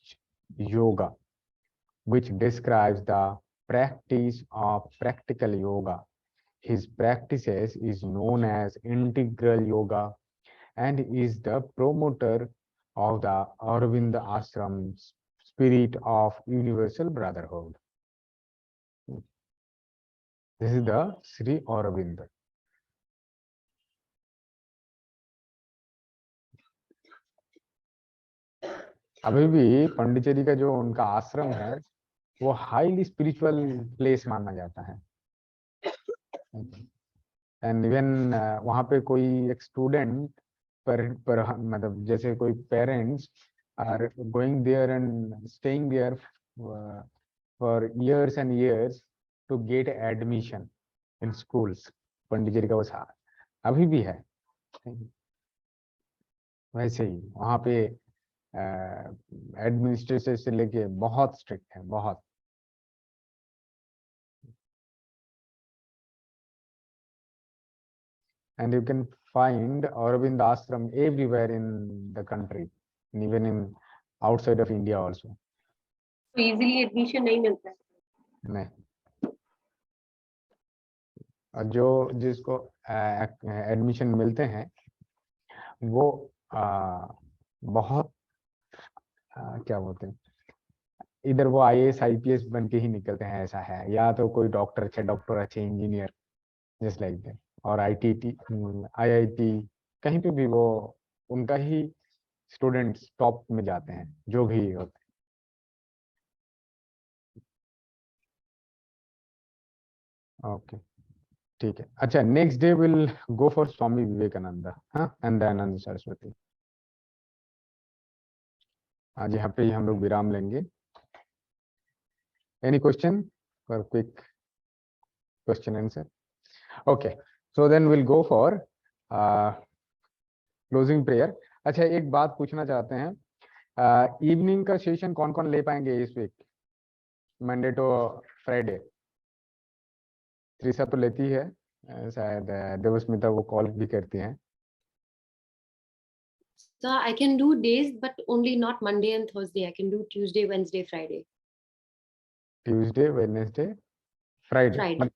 Yoga, which describes the practice of practical yoga. His practices is known as integral yoga and is the promoter of the Aurobindo Ashram spirit of universal brotherhood. This is the Sri Aurobindo. अभी भी पंडिचेरी का जो उनका आश्रम है वो हाईली स्पिरिचुअल प्लेस माना जाता है एंड इवन वहाँ पे कोई एक स्टूडेंट पर मतलब जैसे कोई parents are going there and staying there for years and years to get admission in schools. Pondicherry का वो अभी भी है वैसे ही वहाँ पे एडमिनिस्ट्रेशन से लेके बहुत स्ट्रिक्ट है बहुत. And you can find Aurobindo Ashram everywhere in the country, and even in outside of India also. तो इजीली एडमिशन नहीं मिलता है. नहीं. और जो जिसको एडमिशन मिलते हैं वो बहुत क्या बोलते हैं इधर वो IAS IPS बन के ही निकलते हैं ऐसा है, या तो कोई डॉक्टर अच्छे इंजीनियर जस्ट लाइक दैट, और IIT कहीं पे भी वो उनका ही स्टूडेंट्स टॉप में जाते हैं जो भी होते हैं. ओके ठीक है. अच्छा, next day will go for Swami Vivekananda and Dayanand Saraswati. आज यहाँ पे ही हम लोग विराम लेंगे. Any question for quick question answer? Okay, so then will go for closing prayer. अच्छा, एक बात पूछना चाहते हैं, इवनिंग का सेशन कौन कौन ले पाएंगे इस week, Monday to Friday? Trisha तो लेती है शायद, देवस्मिता वो कॉल भी करती हैं. So I can do days, but only not Monday and Thursday. I can do Tuesday, Wednesday, Friday. Tuesday, Wednesday, Friday. Friday.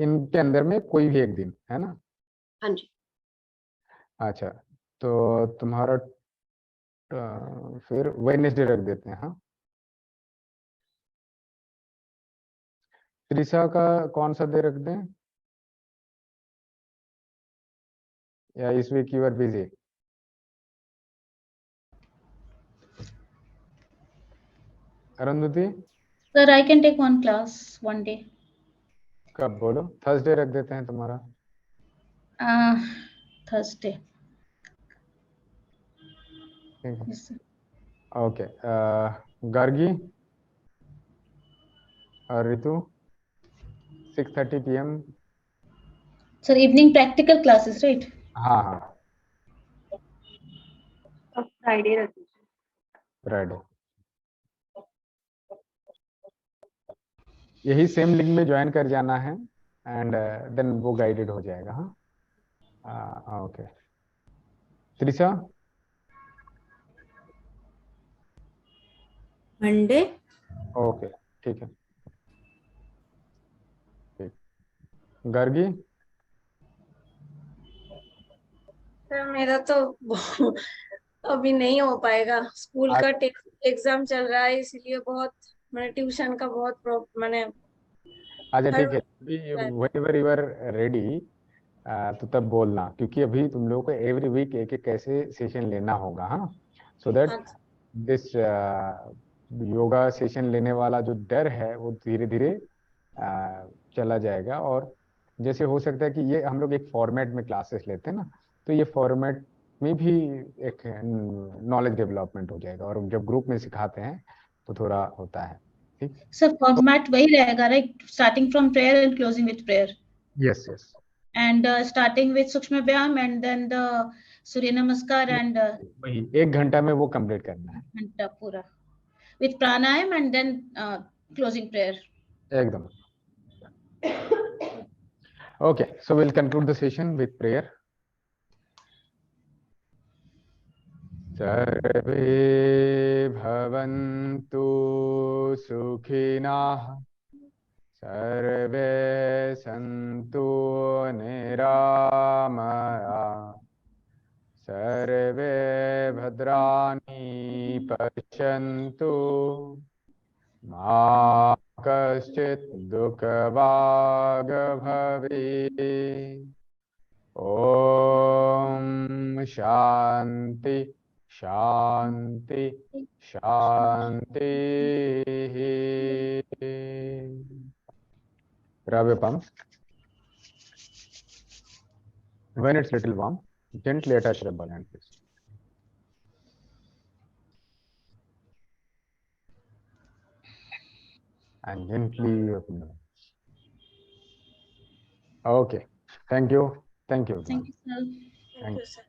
इनके अंदर में कोई भी एक दिन है ना? हाँ जी. अच्छा, तो तुम्हारा फिर वेडनेसडे रख देते हैं. हाँ, त्रिशा का कौन सा डे रख दें, या इस week you are busy? Arundhati? Sir, I can take one class one day. कब बोलो? थर्सडे रख देते हैं तुम्हारा. Thursday. ठीक है. Yes, sir. ओके, गार्गी और ऋतु 6:30 PM. Sir, evening practical classes, right? हाँ हाँ, फ्राइडे रख दीजिए. फ्राइडे. यही सेम लिंक में ज्वाइन कर जाना है एंड देन वो गाइडेड हो जाएगा. हाँ ओके. त्रिशा? मंडे. ओके ठीक है. ठीक. गार्गी? सर मेरा तो अभी नहीं हो पाएगा, स्कूल का एग्जाम चल रहा है, इसलिए बहुत मैंने ट्यूशन का बहुत मैंने. अच्छा ठीक है, व्हेनेवर यू आर रेडी तो तब बोलना, क्योंकि अभी तुम लोगों को एवरी वीक एक एक कैसे सेशन लेना होगा. हाँ, so that this yoga session लेने वाला जो डर है वो धीरे धीरे चला जाएगा। और जैसे हो सकता है कि ये हम लोग एक फॉर्मेट में क्लासेस लेते हैं ना, तो ये फॉर्मेट में भी एक नॉलेज डेवलपमेंट हो जाएगा, और जब ग्रुप में सिखाते हैं तो थोड़ा होता है। ठीक, सर फॉर्मेट वही रहेगा right, starting from prayer and closing with prayer, yes yes, and starting with सूक्ष्म व्यायाम एंड देन द सूर्य नमस्कार एंड वही 1 घंटा में वो कंप्लीट करना है घंटा पूरा with pranayama and then closing prayer. एकदम। Okay, so we'll conclude the session with prayer. Sarve bhavantu sukhinah, sarve santu niramaya, sarve bhadrani pashyantu, ma कश्चित् दुःखभाग् भवेत्। ओम शांति शांति शांति। Rub your palms. When it's little warm, gently attach the ball and please. And gently open them. Okay. Thank you. Thank you. Thank you, sir. Thank you, sir.